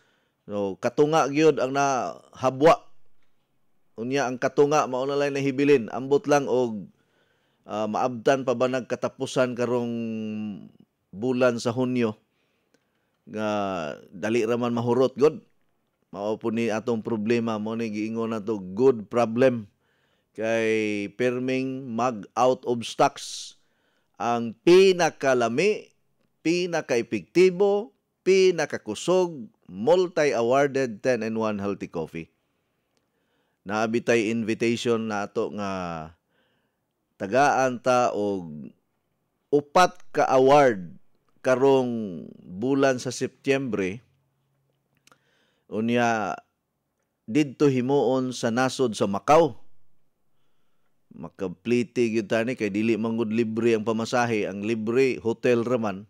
So katunga gyud ang nahabwa. Unya ang katunga mao na lang nahibilin, ambot lang og maabtan pa ba nagkatapusan karong bulan sa Hunyo nga dali ra man mahurot god. Mao po ni atong problema mo ni giingon nato good problem kay perming mag out of stocks ang pinakalami, pinaka-epektibo, pinakakusog, multi-awarded 10-in-1 healthy coffee. Naabitay invitation nato nga tagaan ta og 4 ka award karong bulan sa Setyembre. Unya didto himuon sa nasod sa Macau. Makapliti gyud tani kay dili manggod libre ang pamasahe, ang libre hotel raman.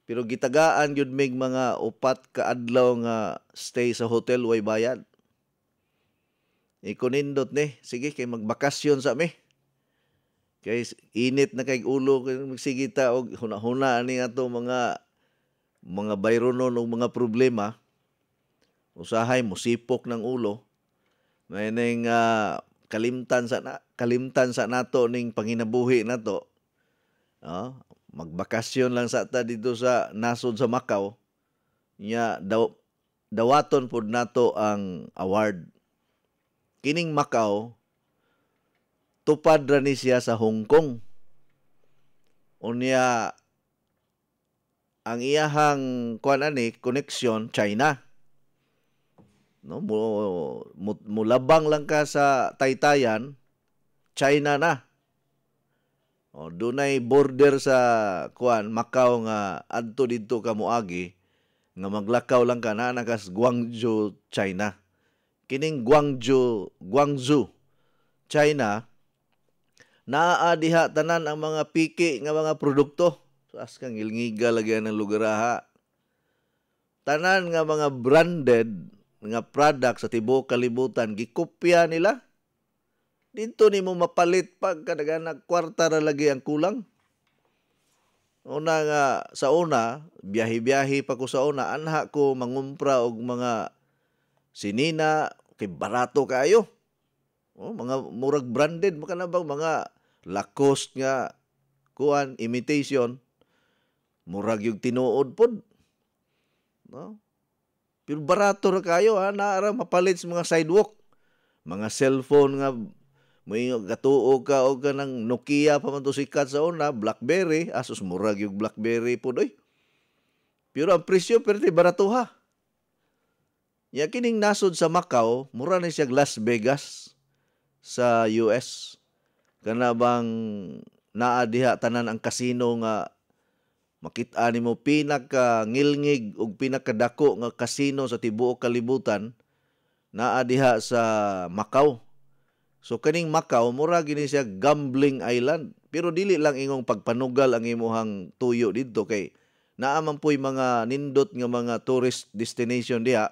Pero gitagaan gyud mig mga 4 ka adlaw nga stay sa hotel way bayad. Ikunindot ni, sige kay magbakasyon sa mi. Kay init na kay ulo kay magsigita og huna-huna ani ato mga bayronon og mga problema. Usahay musipok ng ulo. May ning kalimtan sa nato ning panginabuhi nato. Magbakasyon lang sa ta dito sa nasod sa Macau. Nya dawaton pod nato ang award. Kining Macau tupad ra ni siya sa Hong Kong. Unya ang iyahang connection China. No, mulabang lang ka sa Taytayan, China na. Dunay border sa Macau nga adto didto ka moagi nga maglakaw lang ka na nagas Guangzhou, China. Kining Guangzhou, China, naa diha tanan ang mga piki nga mga produkto. As kang ilngiga lagi ng lugar ha. Tanan nga mga branded nga product sa tibuok kalibutan gikopya nila. Dito nimo mapalit pag kadaghan kwarta ra lagi ang kulang. Una nga sa una, biyahe-biyahe pa ko sa una, anha ko mangumpra og mga sinina kay barato kayo. Mga murag branded makanabang mga Lacoste nga imitation. Murag yung tinuod pod. No? Pero barato ra kayo naara mapalit sa mga sidewalk. Mga cellphone nga may gatuo ka o ka ng Nokia pa man to sikat sa una, BlackBerry, asus murag yung BlackBerry po doy. Pero ang presyo perti barato ha. Ya kining nasod sa Macau, mura na siya Las Vegas sa US. Kana bang naa diha tanan ang casino nga makita nimo pinaka-ngilngig ug pinakadako nga casino sa tibuok kalibutan naa diha sa Macau. So kaning Macau mura gini siya gambling island, pero dili lang ingong pagpanugal ang imuhang tuyo didto kay naa man puy mga nindot nga mga tourist destination diha.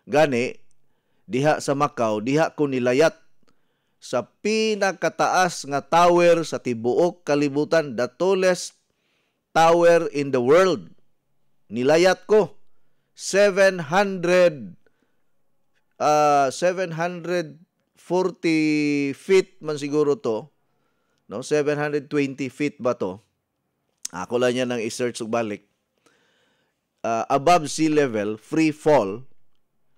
Gani diha sa Macau, diha ko nilayat sa pinakataas nga tower sa tibuok kalibutan, the tallest tower in the world. Nilayat ko 740 feet man siguro to. No, 720 feet ba to? Ako lang yan nang i-search ug balik. Above sea level, free fall.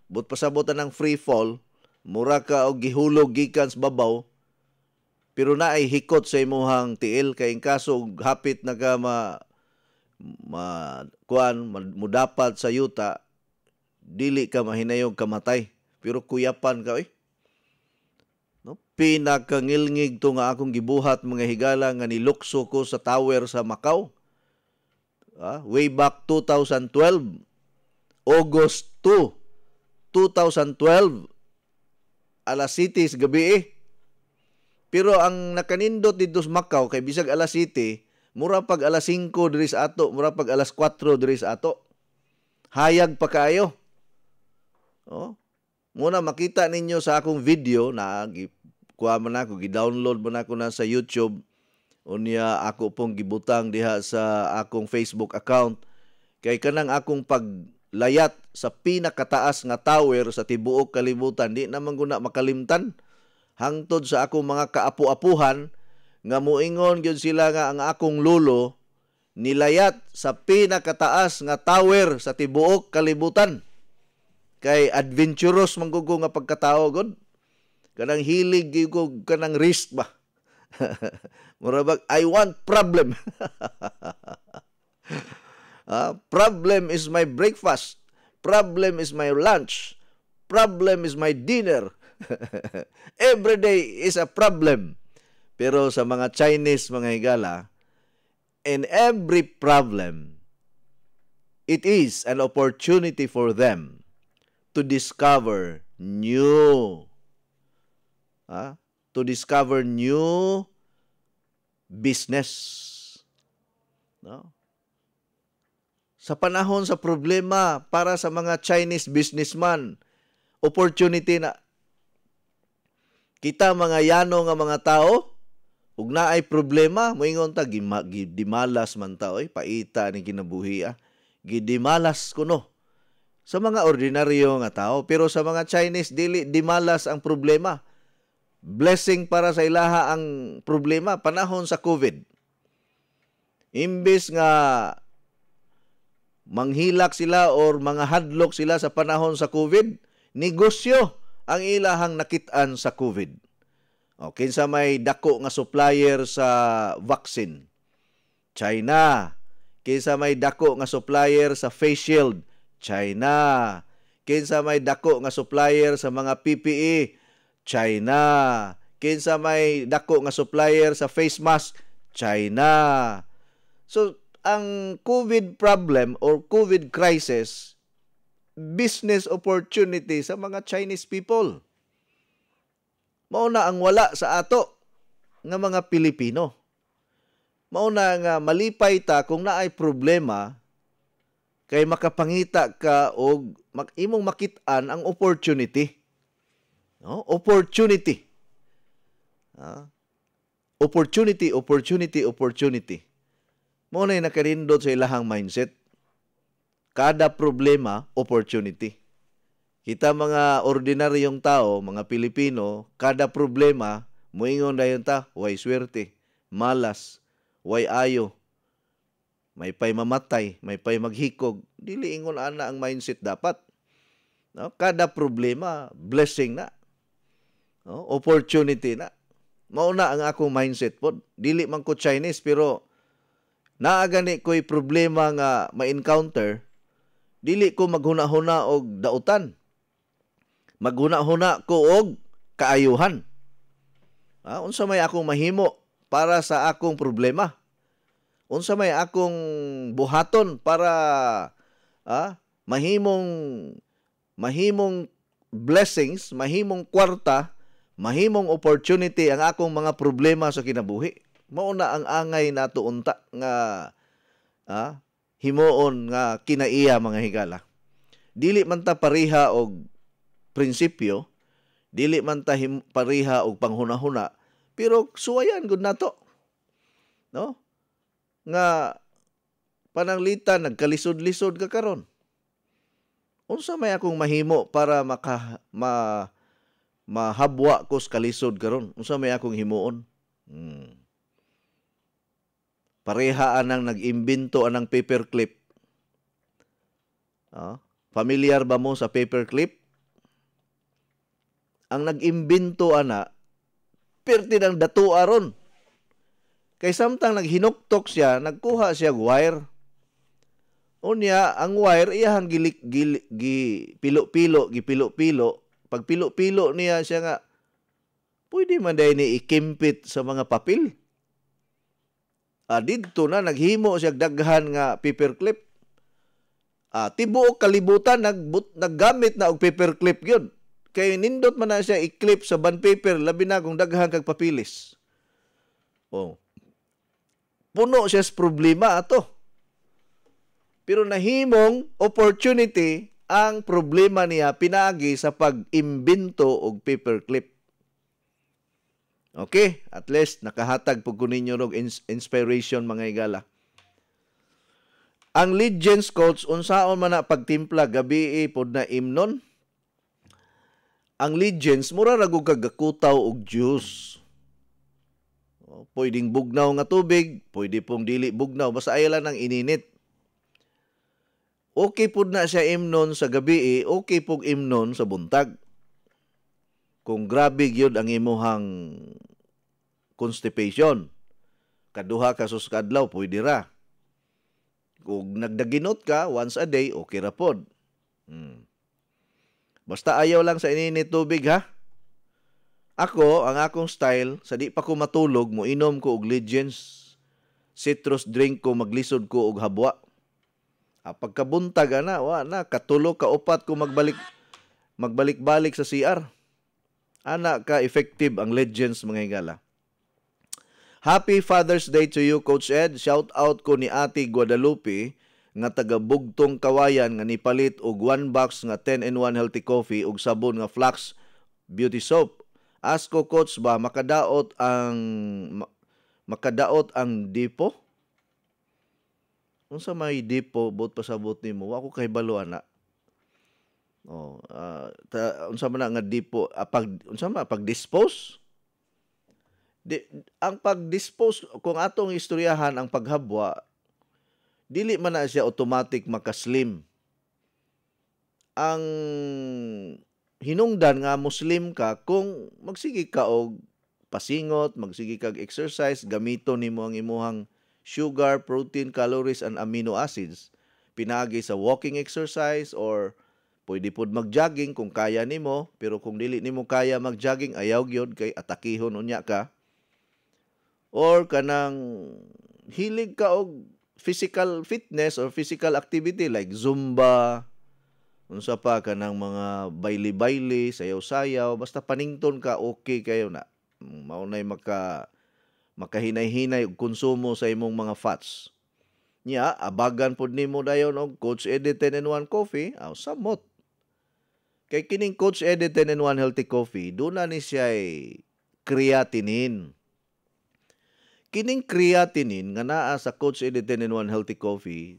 But pasabutan ng free fall, mura ka og gihulog gikan sa babaw. Pero naay hikot sa imuhang tiil kay in kaso hapit na ka mudapat sa yuta, dili ka mahinayog kamatay. Pero kuyapan ka No? Pinakangilngig to nga akong gibuhat mga higala nga nilukso ko sa tower sa Macau. Way back 2012, August 2, 2012, alas 7 sa gabi Pero ang nakanindot dito sa Macau, kay bisag alas 7, mura pag alas 5 diri sa ato, mura pag alas 4 diri sa ato. Hayag pa kayo. Muna makita ninyo sa akong video na kuha man ako, gi-download man ako na sa YouTube. Unya ako pong gibutang diha sa akong Facebook account. Kay kanang akong paglayat sa pinakataas nga tower sa tibuok kalibutan, di naman guna makalimtan. Hangtod sa akong mga kaapu-apuhan nga muingon gyud sila nga ang akong lolo nilayat sa pinakataas nga tower sa tibuok kalibutan. Kay adventurous man gud ko nga pagkatao gud. Kanang hilig gyud ko kanang risk ba. Murabag, I want problem. Problem is my breakfast. Problem is my lunch. Problem is my dinner. Every day is a problem. Pero sa mga Chinese, mga higala, in every problem, it is an opportunity for them to discover new business. No? Sa panahon sa problema para sa mga Chinese businessman, opportunity na. Kita mga yano nga mga tao, ug naay problema, moingon ta gidimalas man ta oy, paita ni kinabuhi gidimalas kuno. Sa mga ordinaryo nga tao, pero sa mga Chinese dili dimalas ang problema. Blessing para sa ilaha ang problema panahon sa COVID. Imbis nga manghilak sila or mga hadlok sila sa panahon sa COVID, negosyo ang ilahang nakit-an sa COVID. O, kinsa may dako nga supplier sa vaccine, China. Kinsa may dako nga supplier sa face shield, China. Kinsa may dako nga supplier sa mga PPE, China. Kinsa may dako nga supplier sa face mask, China. So, ang COVID problem or COVID crisis, business opportunity sa mga Chinese people. Mauna ang wala sa ato nga mga Pilipino. Mauna nga malipay ta kung naay problema kay makapangita ka og imong makit-an ang opportunity. No? Opportunity. Opportunity. Mao na nakarindot sa ilahang mindset. Kada problema, opportunity. Kita mga ordinaryong tao, mga Pilipino, kada problema, muingon dayon ta, way swerte, malas, way ayo, may pay mamatay, may pay maghikog. Dili ingon ana ang mindset dapat. No? Kada problema, blessing na. No? Opportunity na. Mauna ang akong mindset po. Dili man ko Chinese, pero naagani ko'y problema nga ma-encounter, dili ko maghuna-huna og dautan. Maghuna-huna ko og kaayuhan. Unsa may akong mahimo para sa akong problema? Unsa may akong buhaton para mahimong blessings, mahimong kwarta, mahimong opportunity ang akong mga problema sa kinabuhi. Mao na ang angay nato unta nga himuon nga kinaiya mga higala. Dili man ta pariha og prinsipyo, dili man ta pariha og panghuna-huna, pero suwayan gud nato. No? Nga pananglitan nagkalisod-lisod ka karon. Unsa may akong mahimo para mahabwa ko sa kalisod karon? Unsa may akong himuon? Pareha anang nag-imbento anang paperclip. Familiar ba mo sa paperclip? Ang nag-imbento ana, perti ng dato aron. Kay samtang naghinuktok siya, nagkuha siya wire. Unya, ang wire, iyahang gipilo-pilo. Pag pilo-pilo niya siya nga, pwede man dahil ni ikimpit sa mga papel. Dito na, naghimo siya daghan nga paperclip. Tibuok kalibutan, naggamit na og paperclip yun. Kaya nindot man na siya i-clip sa bond paper, labi na kung daghan kag papilis. Puno siya sa problema ato. Pero nahimong opportunity ang problema niya pinagi sa pag-imbento og paperclip. Okay, at least nakahatag po ko ninyo og inspiration mga higala. Ang Legends coach, unsaon man na pagtimpla gabi pod na imnon. Ang Legends, mura ragog kagakutaw og juice. Pwedeng bugnaw nga tubig, pwede pong dili bugnaw, basta ayaw lang ng ininit. Okay po na siya imnon sa gabi, okay po imnon sa buntag. Kung grabe gyud ang imuhang constipation, kaduha ka sus kadlaw, pwede ra. Kung nagdaginot ka once a day, okay ra pod. Basta ayaw lang sa ininit tubig, ha? Ako, ang akong style, sa di pa ko matulog, mo inom ko og Legends, citrus drink ko, maglisod ko og habwa. Pagkabuntag ana, katulog ka upat ko magbalik-balik sa CR. Ana ka effective ang Legends, mga higala. Happy Father's Day to you, Coach Ed. Shout out ko ni Ate Guadalupe nga taga Bugtong Kawayan nga nipalit og 1 box nga 10-in-1 healthy coffee ug sabon nga Flax Beauty Soap. Ask ko, Coach, ba makadaot ang depo? Unsa may depo bot pasabot nimo? Wa ko kahibalo ana. Unsa man nga depo pag dispose? Ang pag-dispose, kung atong istoryahan ang paghabwa, dili man na siya automatic makaslim. Ang hinungdan nga Muslim ka kung magsige ka og pasingot, magsige kag exercise, gamito nimo ang imuhang sugar, protein, calories, and amino acids. Pinagi sa walking exercise or pwede pod mag-jogging kung kaya nimo, pero kung dili nimo kaya mag-jogging, ayaw gyud kay atakihon unya ka. Or kanang hilig ka og physical fitness or physical activity like Zumba, unsa pa kanang mga baili-baili, sayaw-sayaw, basta panington ka, okay kayo na. Maunay makahinay-hinay og konsumo sa imong mga fats. Nya, abagan pod nimo dayon og Coach Eddie 10-in-1 coffee, samot. Kay kining Coach Eddie 10-in-1 healthy coffee, doon na ni siya creatinine. Kining creatinine nga naa sa Coach Eddie 10-in-1 healthy coffee,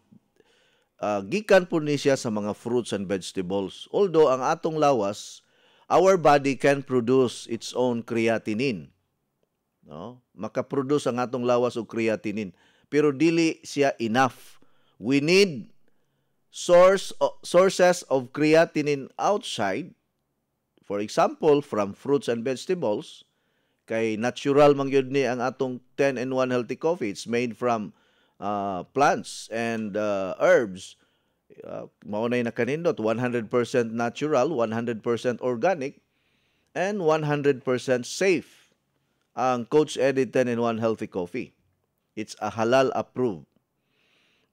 gikan po ni siya sa mga fruits and vegetables. Although ang atong lawas, our body can produce its own creatinine. No? Makaproduce ang atong lawas og creatinine. Pero dili siya enough. We need sources of creatinine outside. For example, from fruits and vegetables. Kay natural man gyud ni ang atong 10-in-1 healthy coffee. It's made from plants and herbs. Maunay na kanindot, 100% natural, 100% organic, and 100% safe ang Coach Eddie 10-in-1 healthy coffee. It's a halal approved.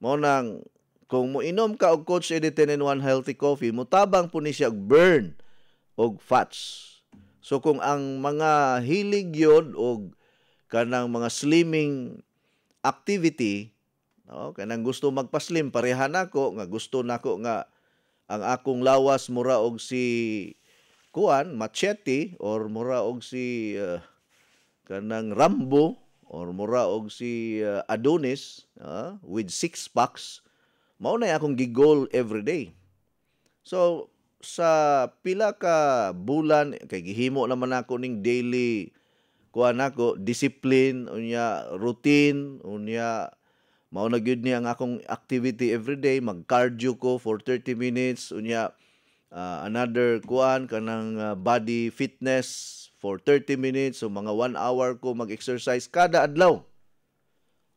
Maunang kung moinom ka og Coach Eddie 10-in-1 healthy coffee, mutabang po ni siya og burn og fats. So kung ang mga hilig yun o kanang mga slimming activity, kanang gusto magpaslim, pareha nako nga gusto nako nga ang akong lawas mura og si Machete or mura og si kanang Rambo or mura og si Adonis with 6 packs, mao na akong gigol every day. So sa pila ka bulan kay gihimo naman ako ning daily discipline unya routine unya mao na gyud ni ang akong activity every day, mag cardio ko for 30 minutes unya another kanang body fitness for 30 minutes, so mga 1 hour ko mag-exercise kada adlaw.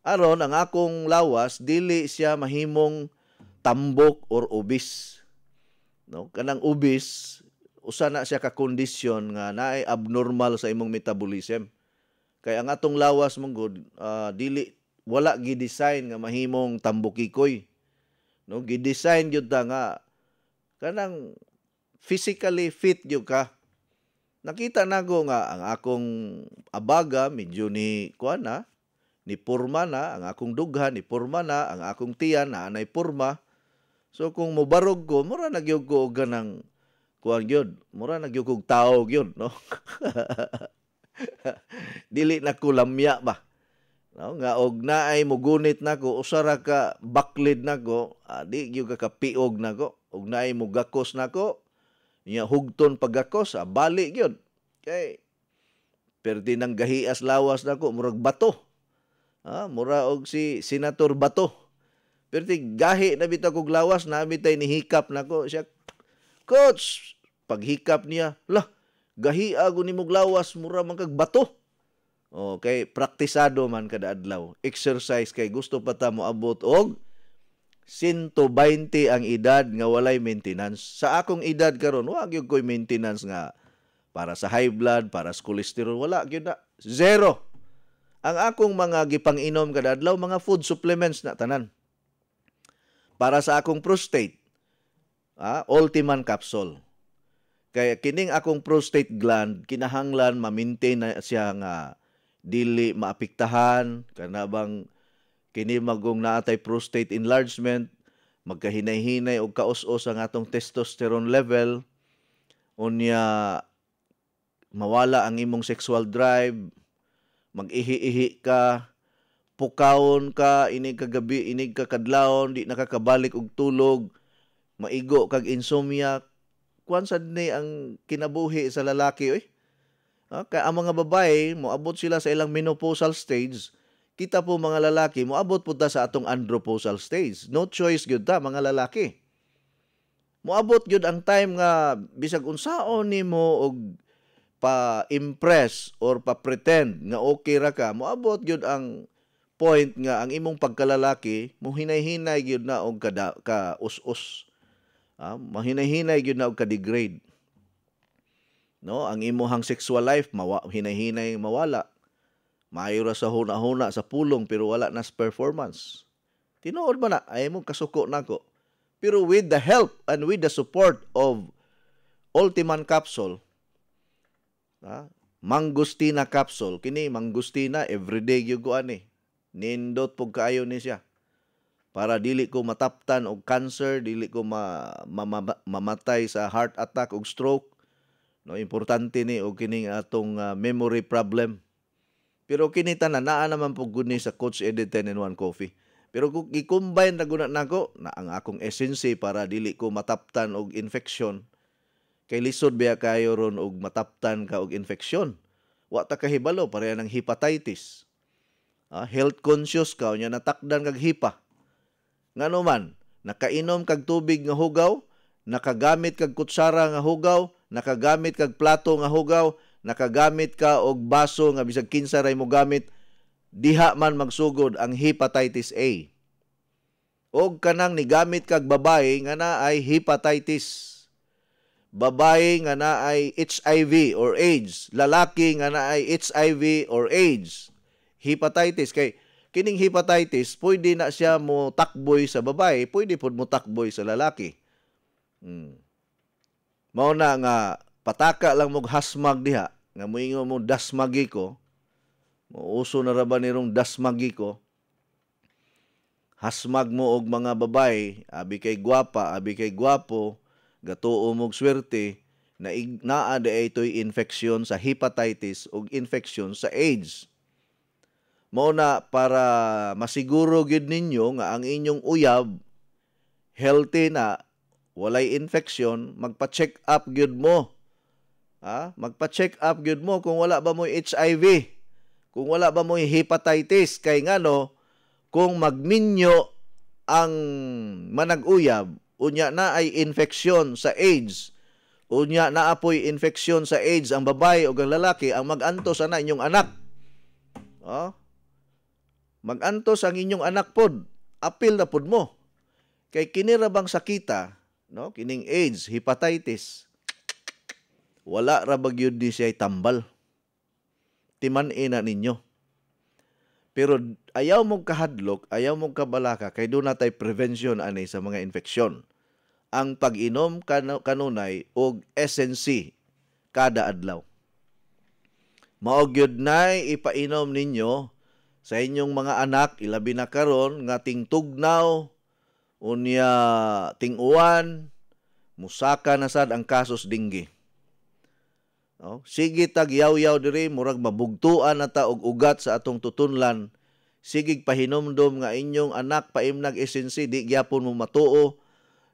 Aron ang akong lawas dili siya mahimong tambok or obese. No, kanang obese usa na siya ka kondisyon nga naay abnormal sa imong metabolism. Kay ang atong lawas mong good dili wala gi-design nga mahimong tambukikoy. No, gi-design gyud ta nga kanang physically fit gyud ka. Nakita nago nga ang akong abaga medyo ni ni porma na, ang akong dughan ni porma na, ang akong tiyan na anay porma. So kung mobarog ko, mura nagyog ko og ganang gyud, mura nagyog kog tao gyud, no? Dili na ko lamya ba. No, nga og naay mugunit nako, usara ka baklid nako, di gyud ka kapiog nako, og naay mugakos nako, nya hugton paggakos, bali gyud. Kay Perti nang gahias lawas nako murag bato. Mura og si Senator Bato. Perti gahi na bitaw kog lawas na bitay ni hikap nako siya. Coach, paghikap niya, lah, gahi ago ni mog lawas mura man kag bato. Okay, praktisado man kada adlaw. Exercise kay gusto pa ta mo abot og 120 ang edad nga walay maintenance. Sa akong edad karon, wa gyud koy maintenance nga para sa high blood, para sa cholesterol, wala gyud na. Zero. Ang akong mga gipang-inom kada adlaw mga food supplements na tanan. Para sa akong prostate, Ultiman capsule. Kaya kining akong prostate gland kinahanglan ma-maintain na siya nga dili maapektahan kanabang kini magong naatay prostate enlargement, magkahinay-hinay og kaus-os ang atong testosterone level, unya mawala ang imong sexual drive, mag-ihi-ihi ka, pukawon ka, inig kagabi, inig kakadlawon, di nakakabalik og tulog, maigo kag insomnia, kuan sad ni ang kinabuhi sa lalaki oy. Kaya ang mga babae, moabot sila sa ilang menopausal stage, kita po mga lalaki, moabot po ta sa atong andropausal stage. No choice gyud ta mga lalaki. Moabot gyud ang time nga bisag unsaon nimo og pa-impress or pa-pretend nga okay ra ka, moabot gyud ang point nga ang imong pagkalalaki mohinay-hinay gyud na og ka us-us. Mahinay-hinay gyud na og ka-degrade. No, ang imong sexual life hinay-hinay mawala. Maayo ra sa huna-huna sa pulong pero wala na sa performance. Tinuod ba na ay mo kasuko nako. Pero with the help and with the support of Ultiman capsule, Mangustina capsule, kini Mangustina everyday gyud ko ani. Nindot pug kaayo ni siya. Para dili ko mataptan og cancer, dili ko mamatay sa heart attack og stroke. No, importante ni og kining atong memory problem. Pero kini tanan naa naman pug guni sa Coach Eddie 10-in-1 Coffee. Pero kung i-combine na guna nako na ang akong essence para dili ko mataptan og infection, kay lisod biya kayo ron og mataptan ka og infeksyon. Wa ta kahibalo pareha ng hepatitis. Health conscious ka unya natakdan kag hipa. Ngano man, nakainom kag tubig nga hugaw, nakagamit kag kutsara nga hugaw, nakagamit kag plato nga hugaw, nakagamit ka og baso nga bisag kinsa ray mo gamit, diha man magsugod ang hepatitis A. Og kanang nigamit kag babae nga naay hepatitis. Babae nga naay HIV or AIDS, lalaki nga naay HIV or AIDS, hepatitis. Kay kining hepatitis, pwede na siya mo takboy sa babae, pwede pod mo takboy sa lalaki. Mao na nga pataka lang mo hasmag diha, nga moingon mo dasmagi ko. Muuso na ra ba nirong dasmagi ko? Hasmag mo og mga babae, abi kay gwapa, abi kay gwapo, gatuo mog swerte na naa day itoy infeksyon sa hepatitis ug infeksyon sa AIDS. Mao na para masiguro gyud ninyo nga ang inyong uyab healthy na, walay infeksyon, magpa-check up gyud mo. Magpa-check up gyud mo kung wala ba mo HIV, kung wala ba mo hepatitis, kay ngano kung magminyo ang manag-uyab, unya na ay infeksyon sa AIDS, unya na apoy infeksyon sa AIDS ang babae o ang lalaki, ang mag-antos ana inyong anak. Mag-antos ang inyong anak pod, apil na pod mo. Kay kini ra bang sakita, no? Kining AIDS, hepatitis, wala ra ba gyud di siya tambal. Timan-in na ninyo. Pero ayaw mong kahadlok, ayaw mong kabalaka, kay doon natay prevention ani sa mga infeksyon. Ang pag-inom kanunay og SNC kada adlaw. Mao gyud nay ipainom ninyo sa inyong mga anak, ilabi na karon nga tingtugnaw, unya tinguan, musaka na sad ang kasos dinggi. Sige tag yaw-yaw diri, murag mabugtuan na ta og ugat sa atong tutunlan. Sige pahinomdom nga inyong anak paimnag SNC, di gyapon mo matuo,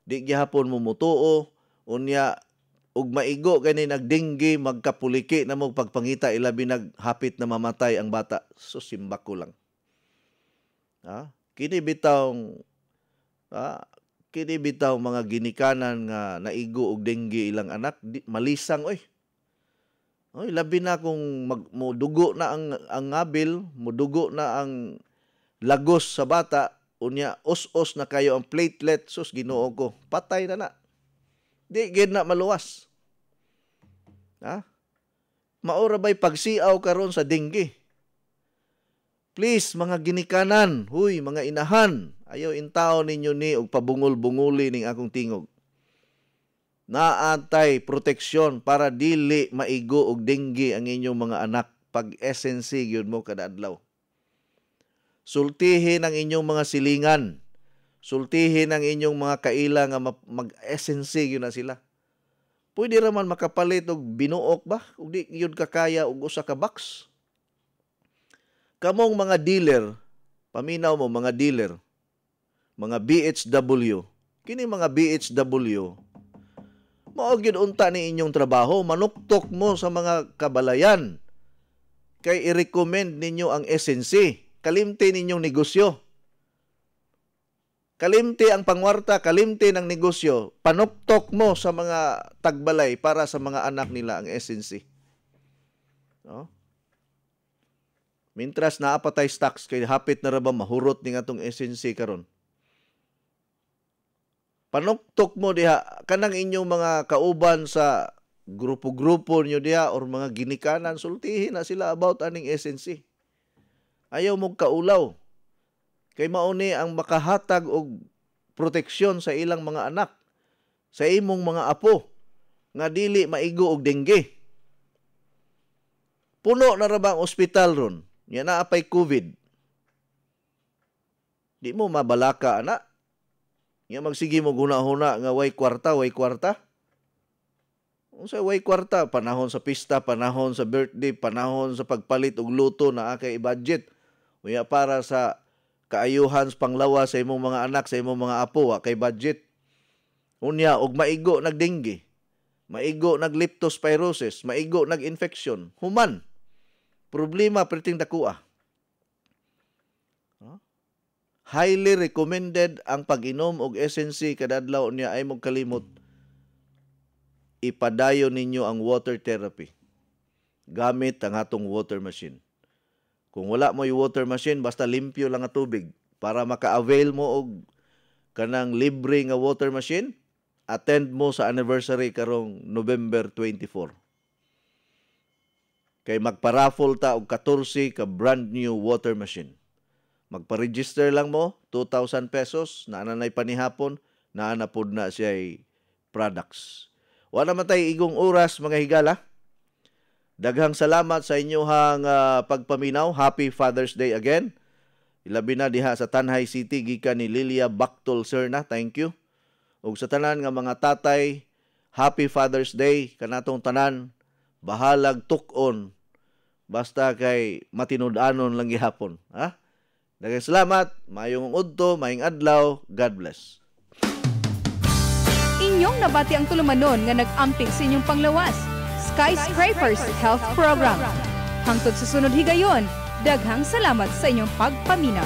di gyapon mo mutuo, unya ug maigo gani nagdinggi magkapuliki na mo pagpangita ilabi naghapit na mamatay ang bata. So simba ko lang. Kini bitaw mga ginikanan nga naigo og denggi ilang anak, malisang oy. Oy, labi na kung mudugo na ang ngabil, mudugo na ang lagos sa bata, unya os-os na kayo ang platelet, sus Ginoo ko, patay na. Di gid na maluwas. Maura ba'y pagsiaw karon sa denggi? Please, mga ginikanan, huy, mga inahan, ayaw intaw ninyo ni og pabungol-bunguli ning akong tingog. Naatay proteksyon para dili maigo og denggi ang inyong mga anak pag SNC gyud mo kada adlaw. Sultihin ang inyong mga silingan. Sultihin ang inyong mga kaila nga mag-SNC gyud na sila. Pwede raman makapalit og binuok ba? Ug di yun kakaya og usa ka box. Kamong mga dealer, paminaw mo mga dealer, mga BHW. Kini mga BHW, mao gyud unta ni inyong trabaho, manuktok mo sa mga kabalayan. Kay i-recommend ninyo ang SNC. Kalimti ninyong negosyo. Kalimti ang pangwarta, kalimti ng negosyo, panuktok mo sa mga tagbalay para sa mga anak nila ang SNC. Mintras naapatay stocks kay hapit na ra ba mahurot ning atong SNC karon. Panuktok mo diha kanang inyong mga kauban sa grupo-grupo niyo diha or mga ginikanan, sultihin na sila about aning SNC. Ayaw mo kaulaw. Kay mauni ang makahatag og proteksyon sa ilang mga anak, sa imong mga apo, nga dili maigo og dengge. Puno na ra ba ang ospital ron? Nga naapay COVID. Di mo mabalaka, ana. Nga magsige mo guna-huna nga way kwarta. Unsay way kwarta? Panahon sa pista, panahon sa birthday, panahon sa pagpalit og luto na akay budget. Unya para sa kaayuhan sa panglawas sa imong mga anak, sa imong mga apo, kay budget. Unya, og maigo nagdenggi, maigo nag-leptospirosis, maigo nag-infection, human. Problema perting dakua. Highly recommended ang pag-inom og SNC kada adlaw niya ay mong kalimot. Ipadayon ninyo ang water therapy gamit ang atong water machine. Kung wala mo yung water machine, basta limpyo lang ang tubig. Para maka-avail mo og kanang libre nga water machine, attend mo sa anniversary karong November 24. Kay magpa-raffle ta og 14 ka brand new water machine. Magpa-register lang mo, 2,000 pesos, naanay panihapon, naanapod na siya products. Wala man tayo igong oras, mga higala. Daghang salamat sa inyohang pagpaminaw. Happy Father's Day again. Ilabi na diha sa Tanhay City, gikan ni Lilia Bactol Serna. Thank you. Ug sa tanan nga mga tatay, Happy Father's Day. Kanatong tanan, bahalag tuk-on. Basta kay matinud-anon lang gihapon. Daghang salamat. Mayong udto, mayong adlaw. God bless. Inyong nabati ang tulumanon nga nag-amping sa inyong panglawas. Skyscrapers Health Program. Hangtod sa sunod higayon, daghang salamat sa inyong pagpaminaw.